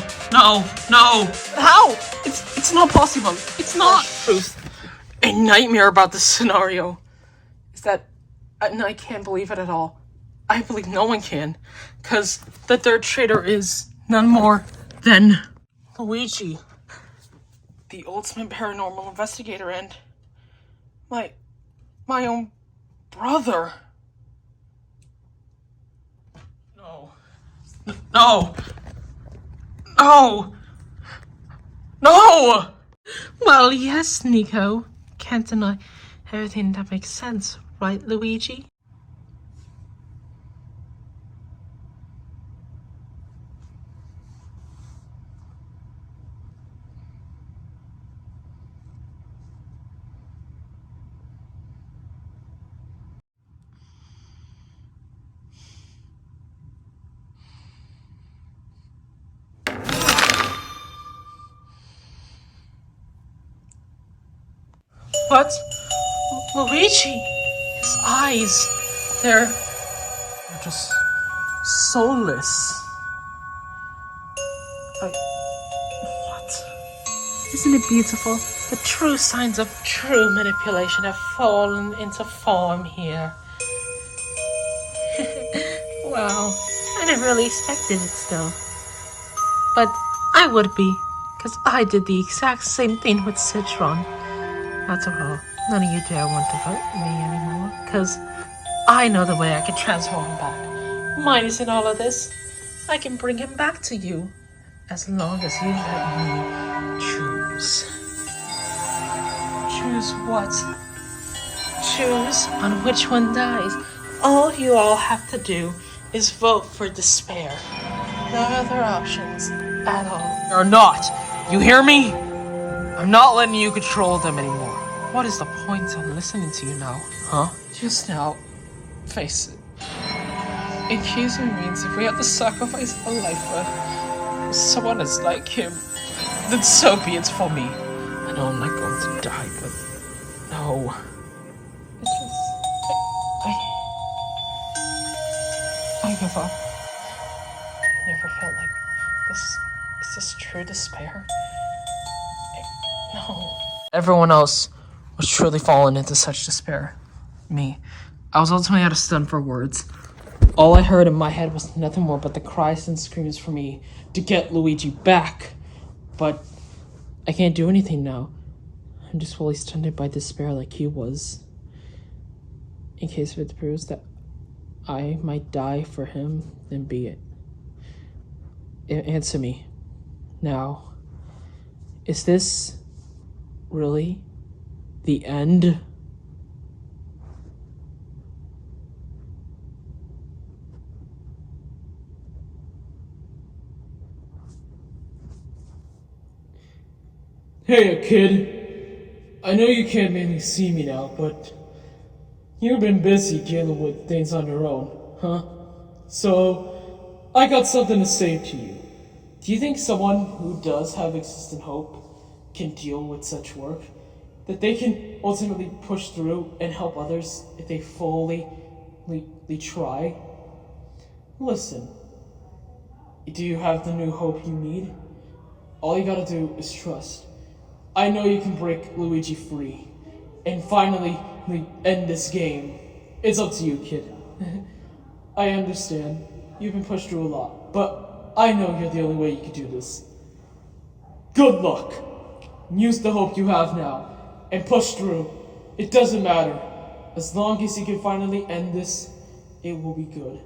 It's not possible. It's not. Truth. A nightmare about this scenario is that I can't believe it at all. I believe no one can, because the third traitor is none more than Luigi, the ultimate paranormal investigator, and my own brother. No! Well, yes, Nico. Can't deny everything that makes sense, right, Luigi? What? Luigi? His eyes, they're just soulless. What? Isn't it beautiful? The true signs of true manipulation have fallen into form here. Wow, I never really expected it still. But I would be, because I did the exact same thing with Citron. After all, none of you dare want to vote me anymore, because I know the way I can transform him back. Minus in all of this, I can bring him back to you, as long as you let me choose. Choose what? Choose on which one dies. All you all have to do is vote for despair. No other options at all. Or not. You hear me? I'm not letting you control them anymore. What is the point of listening to you now, huh? Just now, face it. Accusing means if we have to sacrifice a life for someone as like him, then so be it for me. I know I'm not going to die, but no. It's just, I give up. I never felt like this. Is this true despair? No. Everyone else was truly falling into such despair. Me. I was ultimately at a stun for words. All I heard in my head was nothing more but the cries and screams for me to get Luigi back. But I can't do anything now. I'm just fully stunted by despair like he was. In case it proves that I might die for him, then be it. Answer me. Now. Is this really the end? Hey, kid. I know you can't mainly see me now, but you've been busy dealing with things on your own, huh? So, I got something to say to you. Do you think someone who does have existent hope can deal with such work? That they can ultimately push through and help others if they fully try? Listen, do you have the new hope you need? All you gotta do is trust. I know you can break Luigi free. and finally end this game. It's up to you, kid. I understand. You've been pushed through a lot, but I know you're the only way you can do this. Good luck! Use the hope you have now, and push through. It doesn't matter. As long as you can finally end this, it will be good.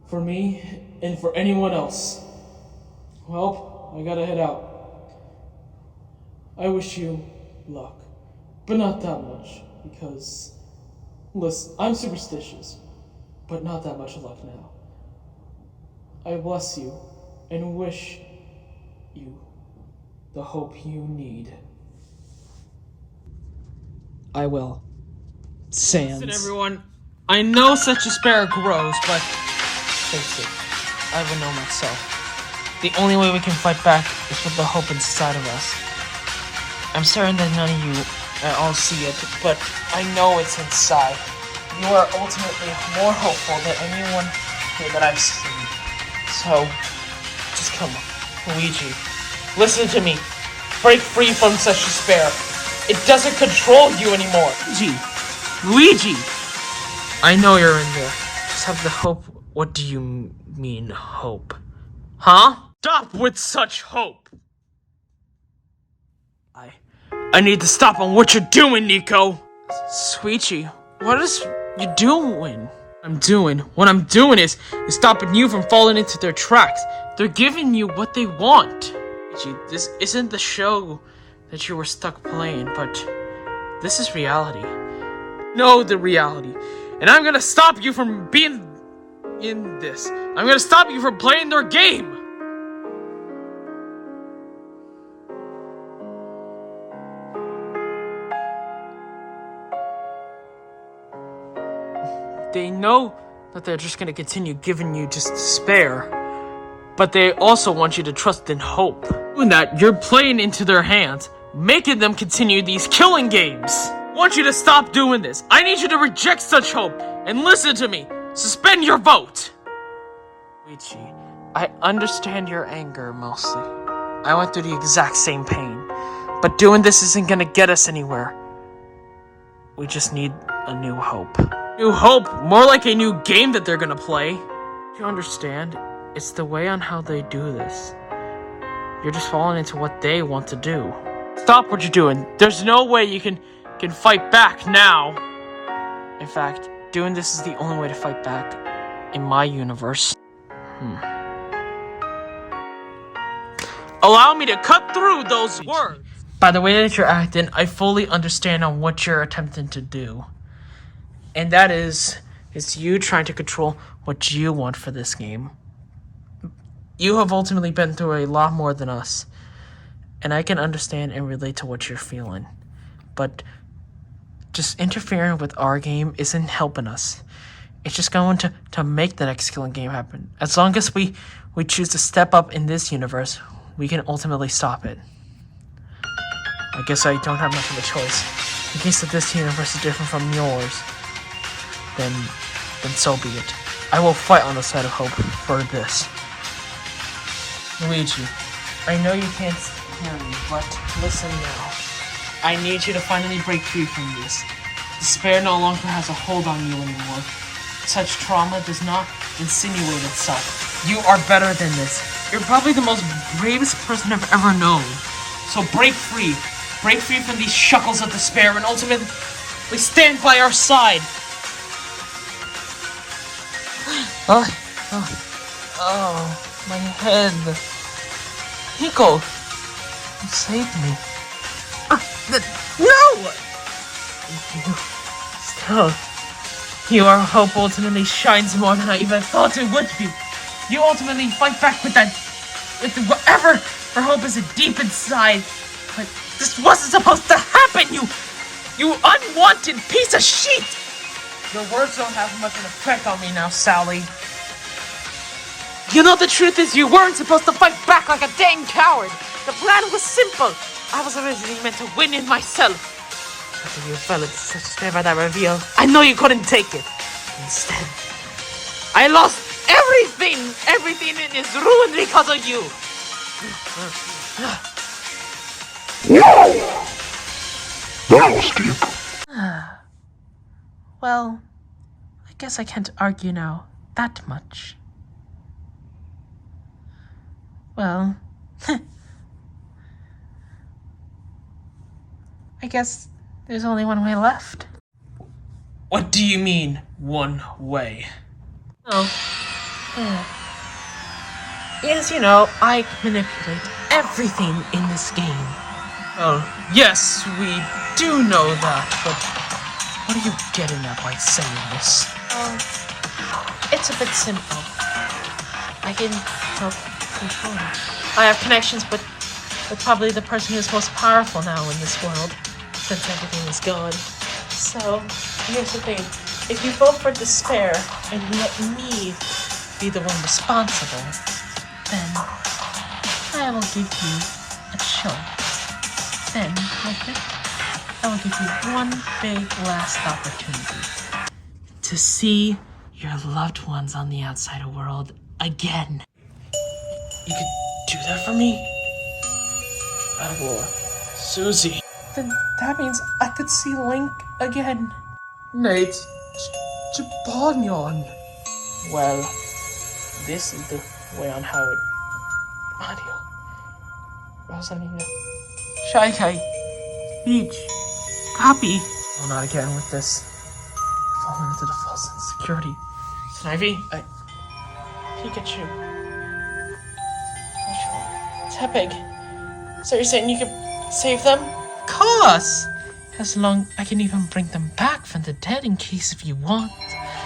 For me, and for anyone else. Well, I gotta head out. I wish you luck. But not that much, because... Listen, I'm superstitious, but not that much luck now. I bless you, and wish you the hope you need. I will. Sans. Listen, everyone. I know such despair grows, but face it, I will know myself. The only way we can fight back is with the hope inside of us. I'm certain that none of you all see it, but I know it's inside. You are ultimately more hopeful than anyone here that I've seen. So, just come on, Luigi. Listen to me. Break free from such despair. It doesn't control you anymore. Luigi! I know you're in there. Just have the hope. What do you mean, hope? Huh? Stop with such hope! I need to stop on what you're doing, Nico! Suichi, what is you doing? What I'm doing is stopping you from falling into their tracks. They're giving you what they want. Suichi, this isn't the show that you were stuck playing, but this is reality. Know the reality. And I'm gonna stop you from being in this. I'm gonna stop you from playing their game! They know that they're just gonna continue giving you just despair, but they also want you to trust in hope. Doing that, you're playing into their hands, making them continue these killing games. I want you to stop doing this. I need you to reject such hope, and listen to me. Suspend your vote! Suichi, I understand your anger mostly. I went through the exact same pain, but doing this isn't gonna get us anywhere. We just need a new hope. New hope? More like a new game that they're gonna play. You understand? It's the way on how they do this. You're just falling into what they want to do. Stop what you're doing. There's no way you can fight back now. In fact, doing this is the only way to fight back in my universe. Allow me to cut through those words. By the way that you're acting, I fully understand on what you're attempting to do. And that is you trying to control what you want for this game. You have ultimately been through a lot more than us. And I can understand and relate to what you're feeling. But just interfering with our game isn't helping us. It's just going to make the next killing game happen. As long as we choose to step up in this universe, we can ultimately stop it. I guess I don't have much of a choice. In case that this universe is different from yours, then so be it. I will fight on the side of hope for this. Luigi, I know you can't hear me, but listen now. I need you to finally break free from this. Despair no longer has a hold on you anymore. Such trauma does not insinuate itself. You are better than this. You're probably the most bravest person I've ever known. So break free. Break free from these shackles of despair and ultimately stand by our side. Oh, my head. Nico, you saved me. No! Your hope ultimately shines more than I even thought it would be. You ultimately fight back with whatever her hope is deep inside. But this wasn't supposed to happen, you unwanted piece of shit! Your words don't have much of an effect on me now, Sally. You know, the truth is you weren't supposed to fight back like a dang coward. The plan was simple. I was originally meant to win it myself. But when you fell into such despair by that reveal, I know you couldn't take it. Instead, I lost everything. Everything is ruined because of you. Wow! That was deep. Well, I guess I can't argue now that much. Well, I guess there's only one way left. What do you mean, one way? Oh, yeah. Yes, you know, I manipulate everything in this game. Oh, yes, we do know that, but what are you getting at by saying this? It's a bit simple. I can help control it. I have connections with probably the person who's most powerful now in this world, since everything is gone. So, here's the thing. If you vote for despair and let me be the one responsible, then I will give you a choice. Then, like it, I will give you one big last opportunity to see your loved ones on the outside world again. You could do that for me? Or Susie? Then that means I could see Link again. Nate, Japanyon. Well, this is the way on how it... Mario. Rosalina. Shy Kai. Peach. Copy. Oh, not again with this. Falling into the false insecurity. Snivy. Pikachu. Tepig. So you're saying you can save them? Of course! As long I can even bring them back from the dead in case if you want.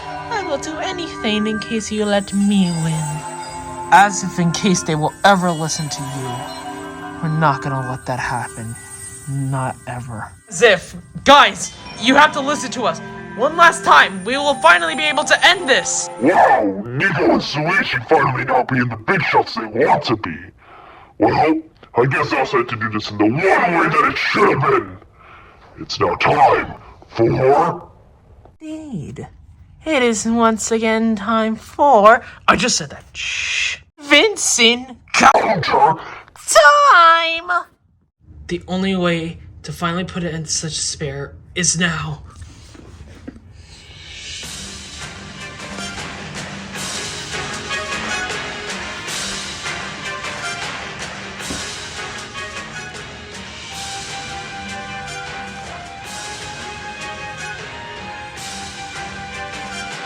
I will do anything in case you let me win. As if in case they will ever listen to you. We're not gonna let that happen. Not ever. As if. Guys, you have to listen to us. One last time, we will finally be able to end this. Wow, Nico and Suichi finally now being the big shots they want to be. Well, I guess I'll set to do this in the one way that it should have been. It's now time for... Indeed. It is once again time for... I just said that. Shh. Vincent counter time! The only way to finally put an end to such despair is now.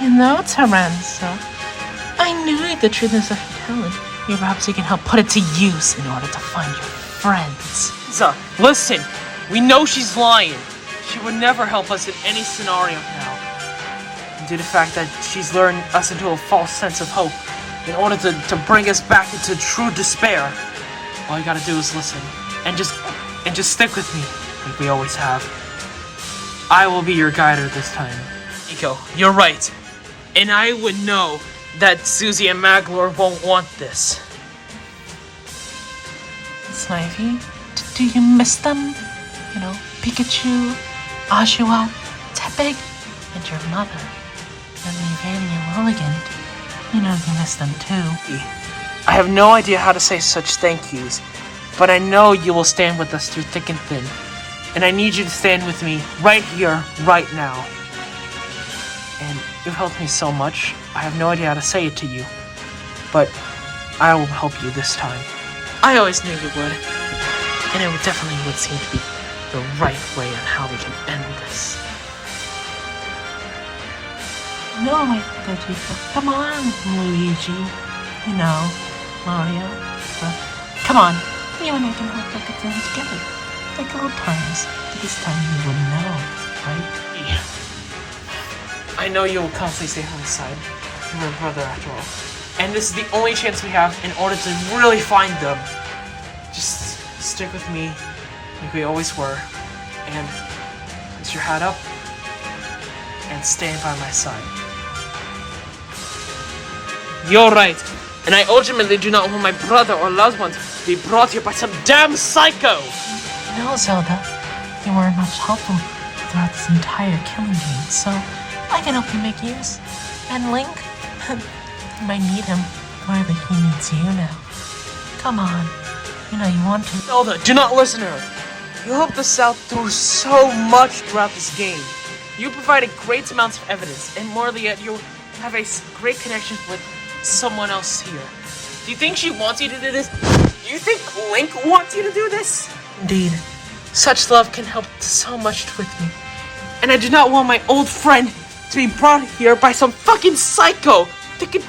You know, Taranza, I knew the truthness of your talent. Maybe perhaps you can help put it to use in order to find your friends. Listen, we know she's lying. She would never help us in any scenario now. And due to the fact that she's luring us into a false sense of hope in order to bring us back into true despair. All you gotta do is listen and just stick with me like we always have. I will be your guider this time. Nico, you're right. And I would know that Susie and Maglor won't want this. Snivy, do you miss them? You know, Pikachu, Ashua, Tepig, and your mother. And Evania Lilligant. You know you miss them too. I have no idea how to say such thank yous, but I know you will stand with us through thick and thin. And I need you to stand with me right here, right now. And you've helped me so much, I have no idea how to say it to you. But I will help you this time. I always knew you would. And it definitely would seem to be the right way on how we can end this. No, my Chica. Come on, Luigi. You know, Mario. Come on. You and I can help look at things together. Like old times. This time you will know, right? Yeah. I know you will constantly stay on my side. You're my brother after all. And this is the only chance we have in order to really find them. Just stick with me like we always were. And place your hat up and stand by my side. You're right. And I ultimately do not want my brother or loved ones to be brought here by some damn psycho! You know, Zelda, you weren't much helpful throughout this entire killing game, so I can help you make use. And Link, you might need him more than he needs you now. Come on, you know you want to. Zelda, do not listen to her. You helped us out through so much throughout this game. You provided great amounts of evidence, and more yet, you have a great connection with someone else here. Do you think she wants you to do this? Do you think Link wants you to do this? Indeed. Such love can help so much with me. And I do not want my old friend to be brought here by some fucking psycho that could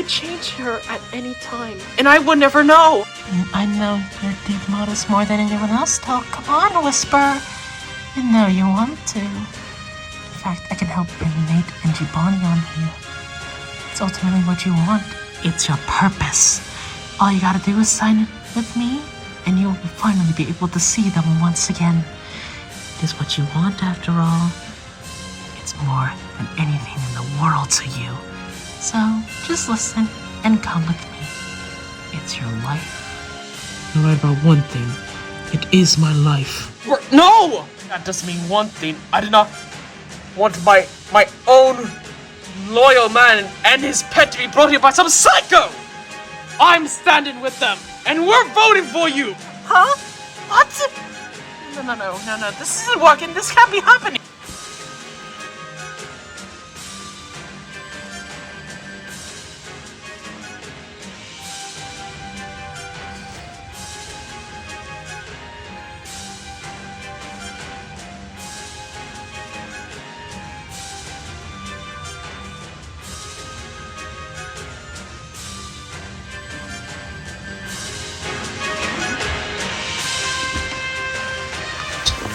change her at any time. And I would never know. I know your deep motives more than anyone else, though. Come on, Whisper. You know you want to. In fact, I can help bring Nate and Giovanni on here. It's ultimately what you want. It's your purpose. All you gotta do is sign with me, and you'll finally be able to see them once again. It is what you want, after all. It's more than anything in the world to you. So, just listen and come with me. It's your life. You're right about one thing. It is my life. No! That doesn't mean one thing. I do not want my own loyal man and his pet to be brought here by some psycho! I'm standing with them, and we're voting for you! Huh? What? No, this isn't working. This can't be happening.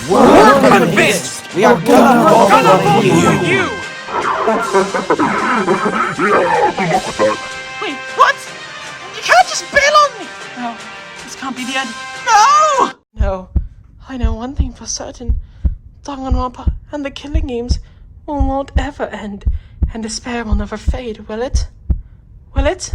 We're convinced! We are gonna vote for you! Wait, what? You can't just bail on me! No, this can't be the end. No! No, I know one thing for certain. Danganronpa and the killing games won't ever end, and despair will never fade, will it? Will it?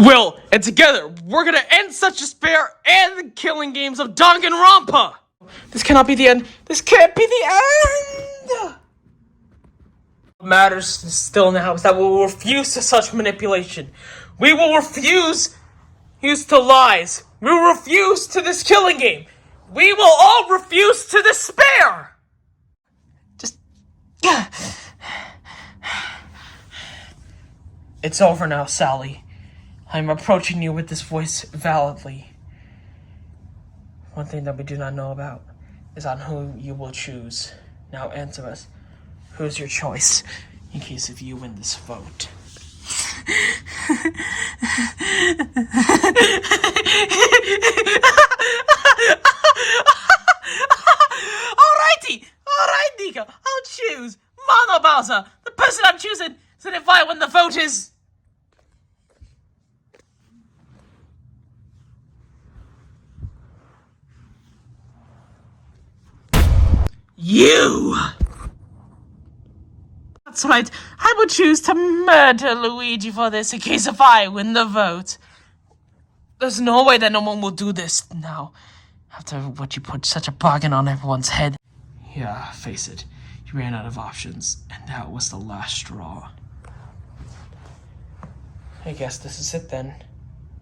Will, and together, we're gonna end such despair and the killing games of Danganronpa! This cannot be the end. This can't be the end! What matters still now is that we will refuse to such manipulation. We will refuse to lies. We will refuse to this killing game. We will all refuse to despair! Just... It's over now, Sally. I'm approaching you with this voice validly. One thing that we do not know about is on who you will choose. Now answer us. Who's your choice, in case if you win this vote? Alright, Nico. I'll choose Mono Bowser. The person I'm choosing, so if I win the vote is... you! That's right, I would choose to murder Luigi for this in case if I win the vote. There's no way that no one will do this now, after what you put such a bargain on everyone's head. Yeah, face it, you ran out of options, and that was the last straw. I guess this is it then.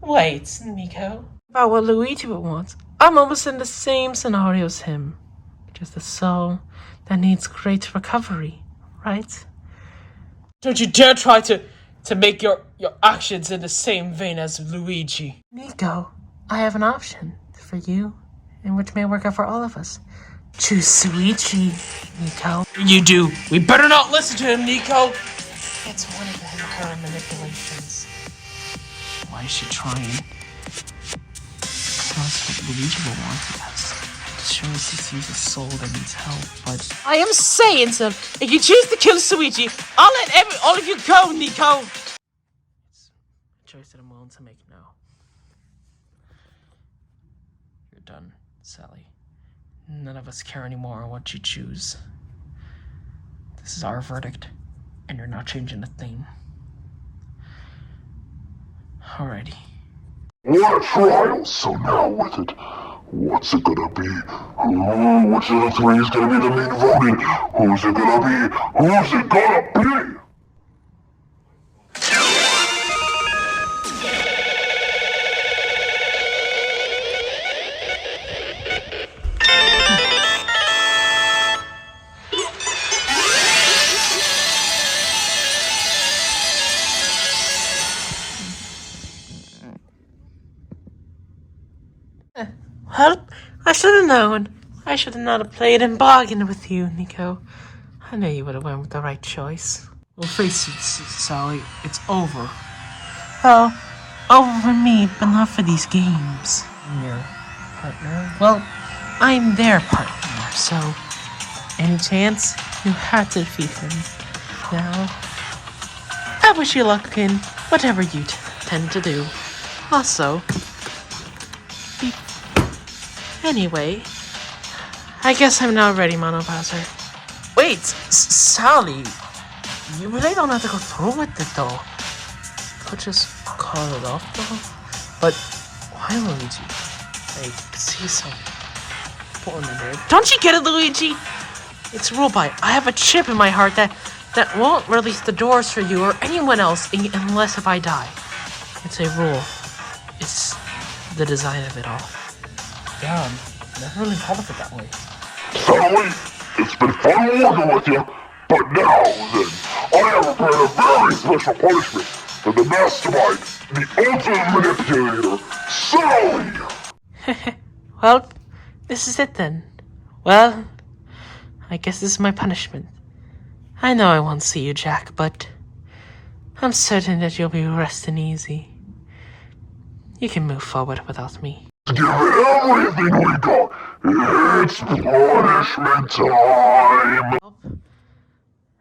Wait, Nico. About what Luigi would want, I'm almost in the same scenario as him. Just a soul that needs great recovery, right? Don't you dare try to make your actions in the same vein as Luigi. Nico, I have an option for you, and which may work out for all of us. Choose Suichi, Nico. You do. We better not listen to him, Nico. It's one of her manipulations. Why is she trying? That's what Luigi will want, yes. Shows he sees a soul that needs help, but I am saying, so if you choose to kill Suichi, I'll let all of you go, Nico. It's a choice that I'm willing to make now. You're done, Sally. None of us care anymore on what you choose. This is our verdict, and you're not changing a thing. Alrighty. What a trial! So now with it. What's it gonna be? Which of the three is gonna be the main voting? Who's it gonna be? Who's it gonna be? Well, I should have known. I should have not played and bargained with you, Nico. I knew you would have went with the right choice. Well, face it, Sally, it's over. Oh, over for me, but not for these games. I'm your partner? Well, I'm their partner, so any chance, you had to defeat him. Now, I wish you luck in whatever you tend to do. Also, anyway, I guess I'm now ready, Mono Bowser. Wait, Sally, you really don't have to go through with it, though. Could just call it off, though. But why, Luigi? I see some important in there. Don't you get it, Luigi? It's ruled by I have a chip in my heart that won't release the doors for you or anyone else unless if I die. It's a rule. It's the design of it all. Yeah, never really thought of it that way. Sally, it's been fun working with you, but now then, I have prepared a very special punishment for the mastermind, the ultimate manipulator, Sally! Well, this is it then. Well, I guess this is my punishment. I know I won't see you, Jack, but I'm certain that you'll be resting easy. You can move forward without me. Give it everything we got! It's punishment time!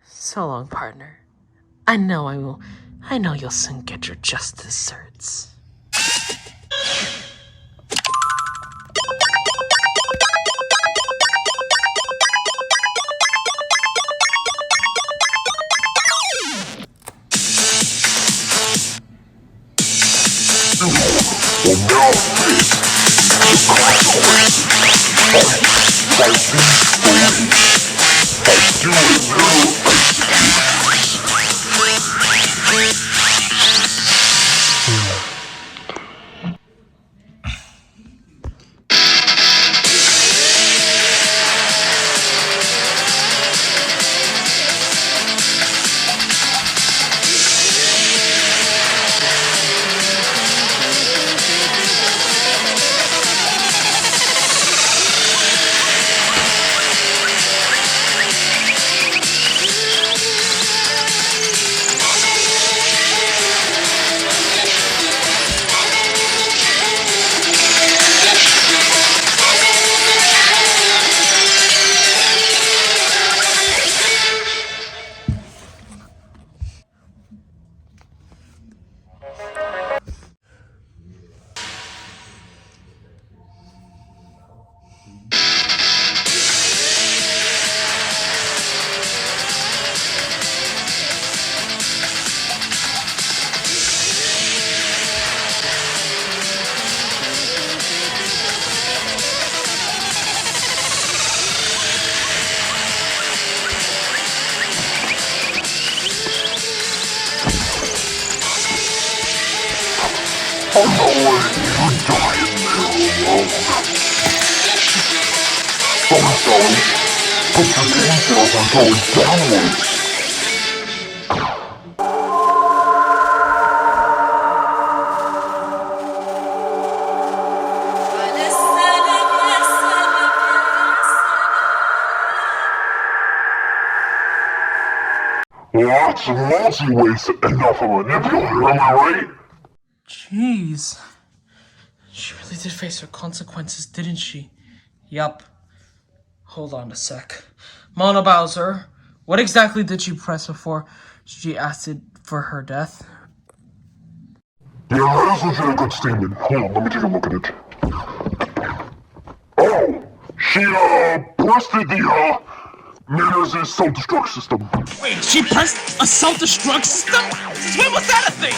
So long, partner. I know you'll soon get your just desserts. Well, now face the consequences by these beliefs. I do it now. I'm not letting you die in there alone. Sorry, Sally, but your game sales are going downwards. Lots and lots of ways to end off a manipulator, am I right? Jeez. She really did face her consequences, didn't she? Yup. Hold on a sec. Mono Bowser, what exactly did you press before she asked it for her death? Yeah, that is legit a good statement. Hold on, let me take a look at it. Oh! She, busted the, Manor's self-destruct system. Wait, she pressed a self-destruct system? When was that a thing?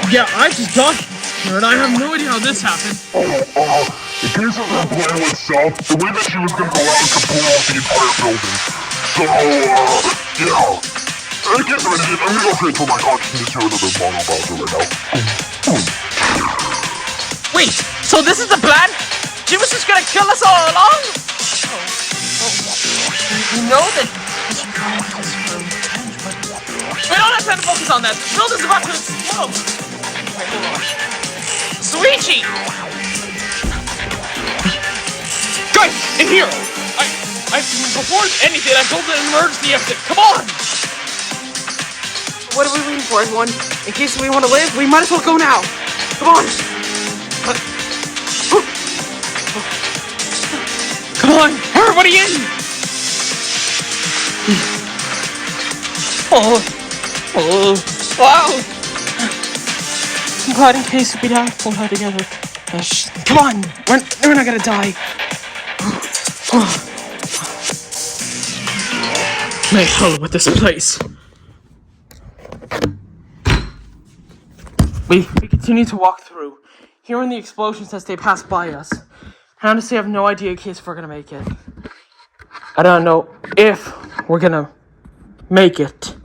Yeah, I just got here and I have no idea how this happened. In case of her plan itself, the way that she was gonna go out and blow off the entire building. So, yeah. In case of anything, I'm gonna go transfer my consciousness to another Mono Bowser right now. Wait, so this is the plan? She was just gonna kill us all along? You know that she can't us for revenge, but we don't have time to focus on that. The building's about to explode. Wait, hold on. Suichi! Guys, in here! Before anything, I built an emergency exit. Come on! What are we waiting for, everyone? In case we want to live, we might as well go now. Come on. Come on, everybody in! Wow! I'm glad in case we die, we'll die together. Come on, we're not gonna die. May hell with this place. We continue to walk through, hearing the explosions as they pass by us. I honestly have no idea in case we're gonna make it. I don't know if we're gonna make it.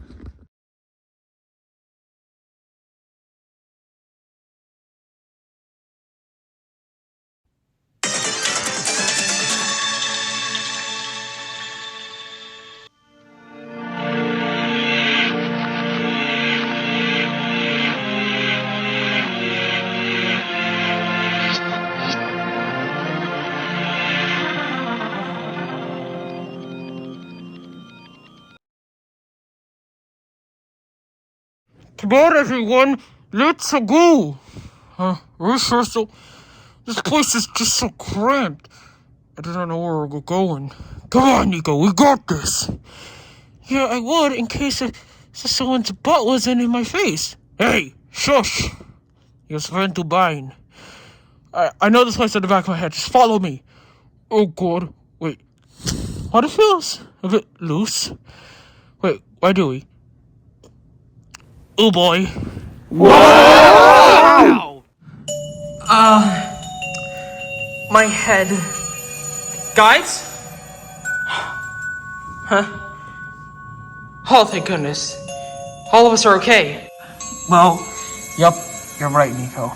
Come on, everyone, let's go. Rehearsal. This place is just so cramped. I don't know where we're going. Come on, Nico, we got this. Yeah, I would in case someone's butt wasn't in my face. Hey, shush. You're friend to mine. I know this place at the back of my head. Just follow me. Oh, God. Wait. What it feels a bit loose. Wait, why do we? Oh boy. Wow! My head. Guys? Huh? Oh, thank goodness. All of us are okay. Well, yup, you're right, Nico.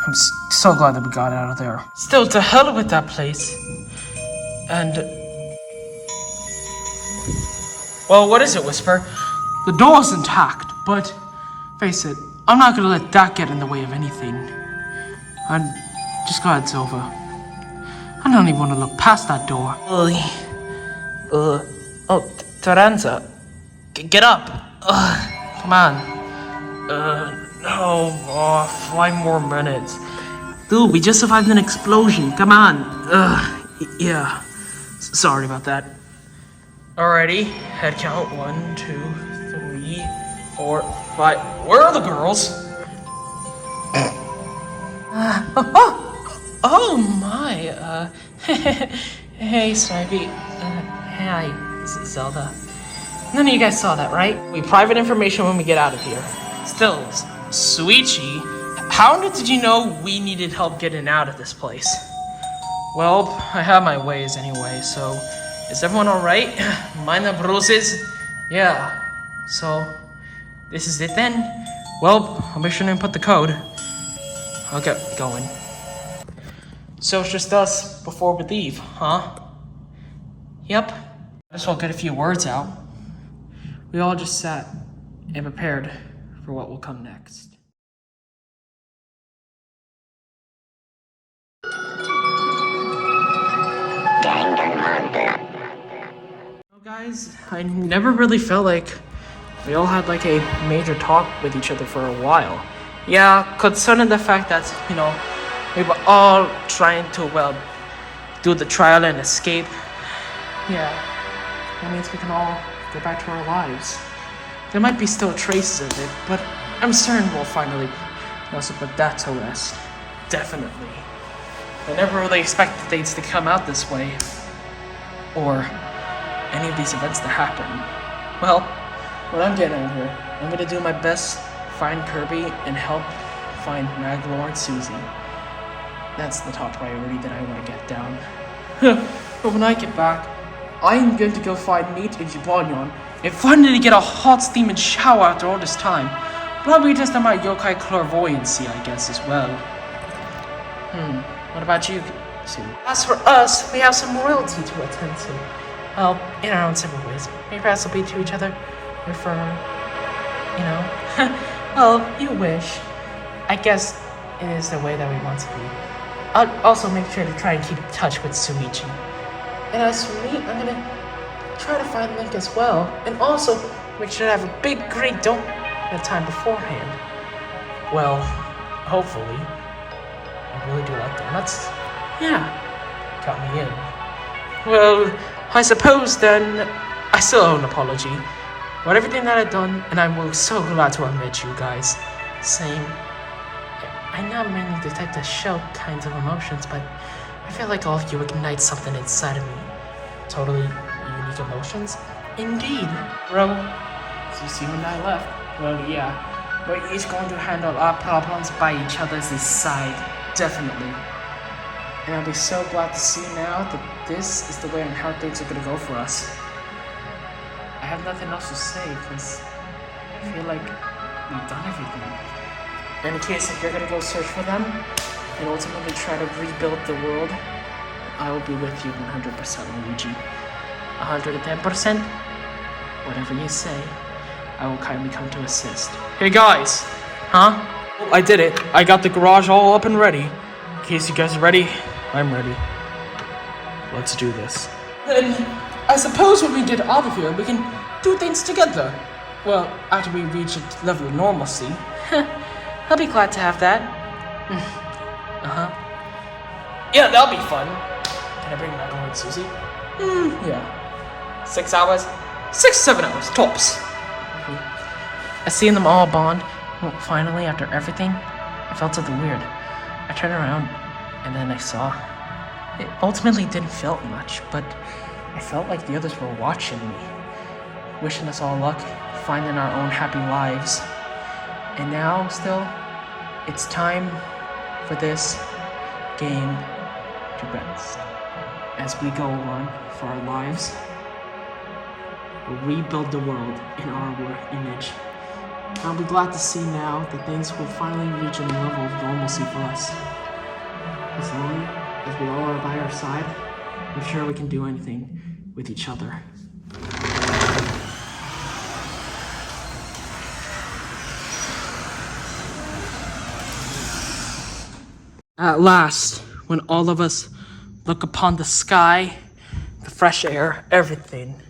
I'm so glad that we got out of there. Still, to hell with that place. And... well, what is it, Whisper? The door's intact, but... face it, I'm not gonna let that get in the way of anything. I'm just glad it's over. I don't even want to look past that door. Taranza, get up. Come on. No, 5 more minutes. Dude, we just survived an explosion. Come on. Yeah. Sorry about that. Alrighty, head count 1, 2, 3, 4, 5. Where are the girls? Oh my, hey Snipey, hi Zelda. None of you guys saw that, right? We private information when we get out of here. Still, Suichi, how did you know we needed help getting out of this place? Well, I have my ways anyway, so is everyone alright? Minor bruises? Yeah, so this is it then? Well, I'll make sure to input the code. I'll get going. So it's just us before we leave, huh? Yep. I just want to get a few words out. We all just sat and prepared for what will come next. Danganronpa. Well, guys, I never really felt like we all had like a major talk with each other for a while. Yeah, concerning the fact that, you know, we were all trying to, well, do the trial and escape. Yeah, that means we can all go back to our lives. There might be still traces of it, but I'm certain we'll finally also put that to rest. Definitely. I never really expected things to come out this way. Or any of these events to happen. Well, what I'm getting at here, I'm gonna do my best, find Kirby, and help find Maglor and Susie. That's the top priority that I want to get down. But when I get back, I'm going to go find meat in Jibanyan and finally get a hot steaming shower after all this time. Probably testing my yokai clairvoyancy, I guess, as well. What about you two? As for us, we have some royalty to attend to. Well, in our own separate ways. Maybe perhaps we'll be to each other, refer, you know. Well, you wish. I guess it is the way that we want to be. I'll also make sure to try and keep in touch with Suichi. And as for me, I'm gonna try to find Link as well. And also, make sure to have a big, great time beforehand. Well, hopefully. I really do like donuts. Yeah, got me in. Well, I suppose then I still owe an apology for everything that I've done, and I'm so glad to have met you guys. Same. I now mainly detect a shell kinds of emotions, but I feel like all of you ignite something inside of me. Totally unique emotions? Indeed. Bro, so you see when I left? Well, yeah. We're each going to handle our problems by each other's side. Definitely. And I'll be so glad to see now that this is the way and how things are gonna go for us. I have nothing else to say, because I feel like we've done everything. In case if you're gonna go search for them, and ultimately try to rebuild the world, I will be with you 100%, Luigi. 110%? Whatever you say, I will kindly come to assist. Hey guys! Huh? Oh, I did it. I got the garage all up and ready. In case you guys are ready, I'm ready. Let's do this. Then, I suppose when we get out of here, we can do things together. Well, after we reach a level of normalcy. I'll be glad to have that. Yeah, that'll be fun. Can I bring my own Susie? Yeah. 6 hours? 6-7 hours, tops. I seen them all bond. Well, finally, after everything, I felt something weird. I turned around, and then I saw. It ultimately didn't feel much, but I felt like the others were watching me, wishing us all luck, finding our own happy lives. And now, still, it's time for this game to rest. As we go on for our lives, we'll rebuild the world in our image. I'll be glad to see now that things will finally reach a level of normalcy for us. As long as we all are by our side, I'm sure we can do anything with each other. At last, when all of us look upon the sky, the fresh air, everything,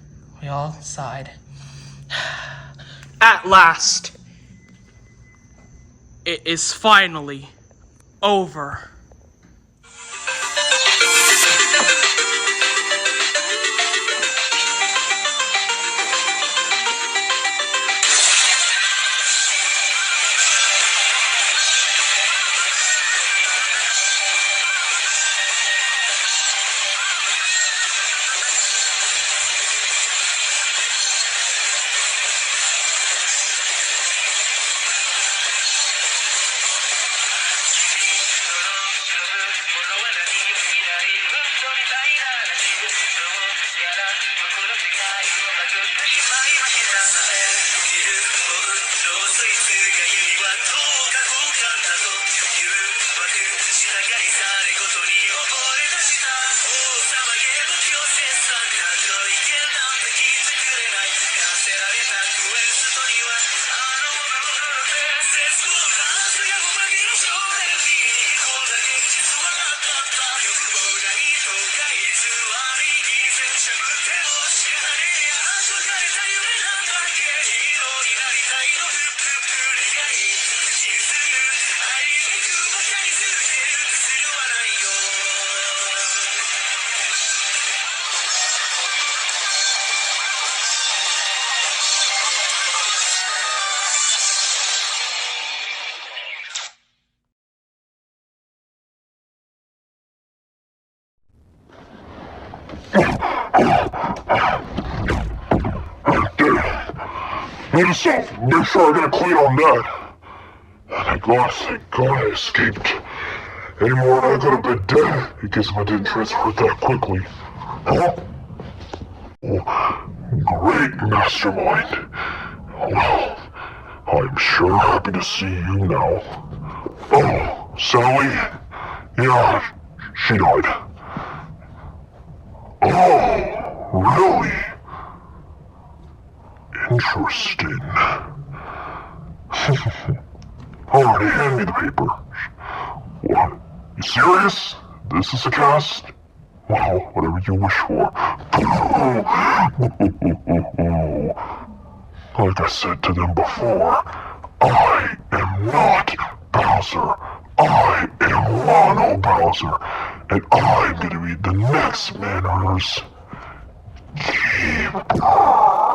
we all sighed. At last, it is finally over. Need a self. Make sure I get a clean on that. Thank God I escaped. Any more and I could have been dead in case I didn't transfer that quickly. Huh? Oh, great mastermind. Well, I'm sure happy to see you now. Oh, Sally? Yeah, she died. Oh, really? Interesting. Alrighty, hand me the paper. What? You serious? This is a cast? Well, whatever you wish for. Like I said to them before, I am not Bowser. I am Mono Bowser. And I'm gonna be the next Manor's keeper.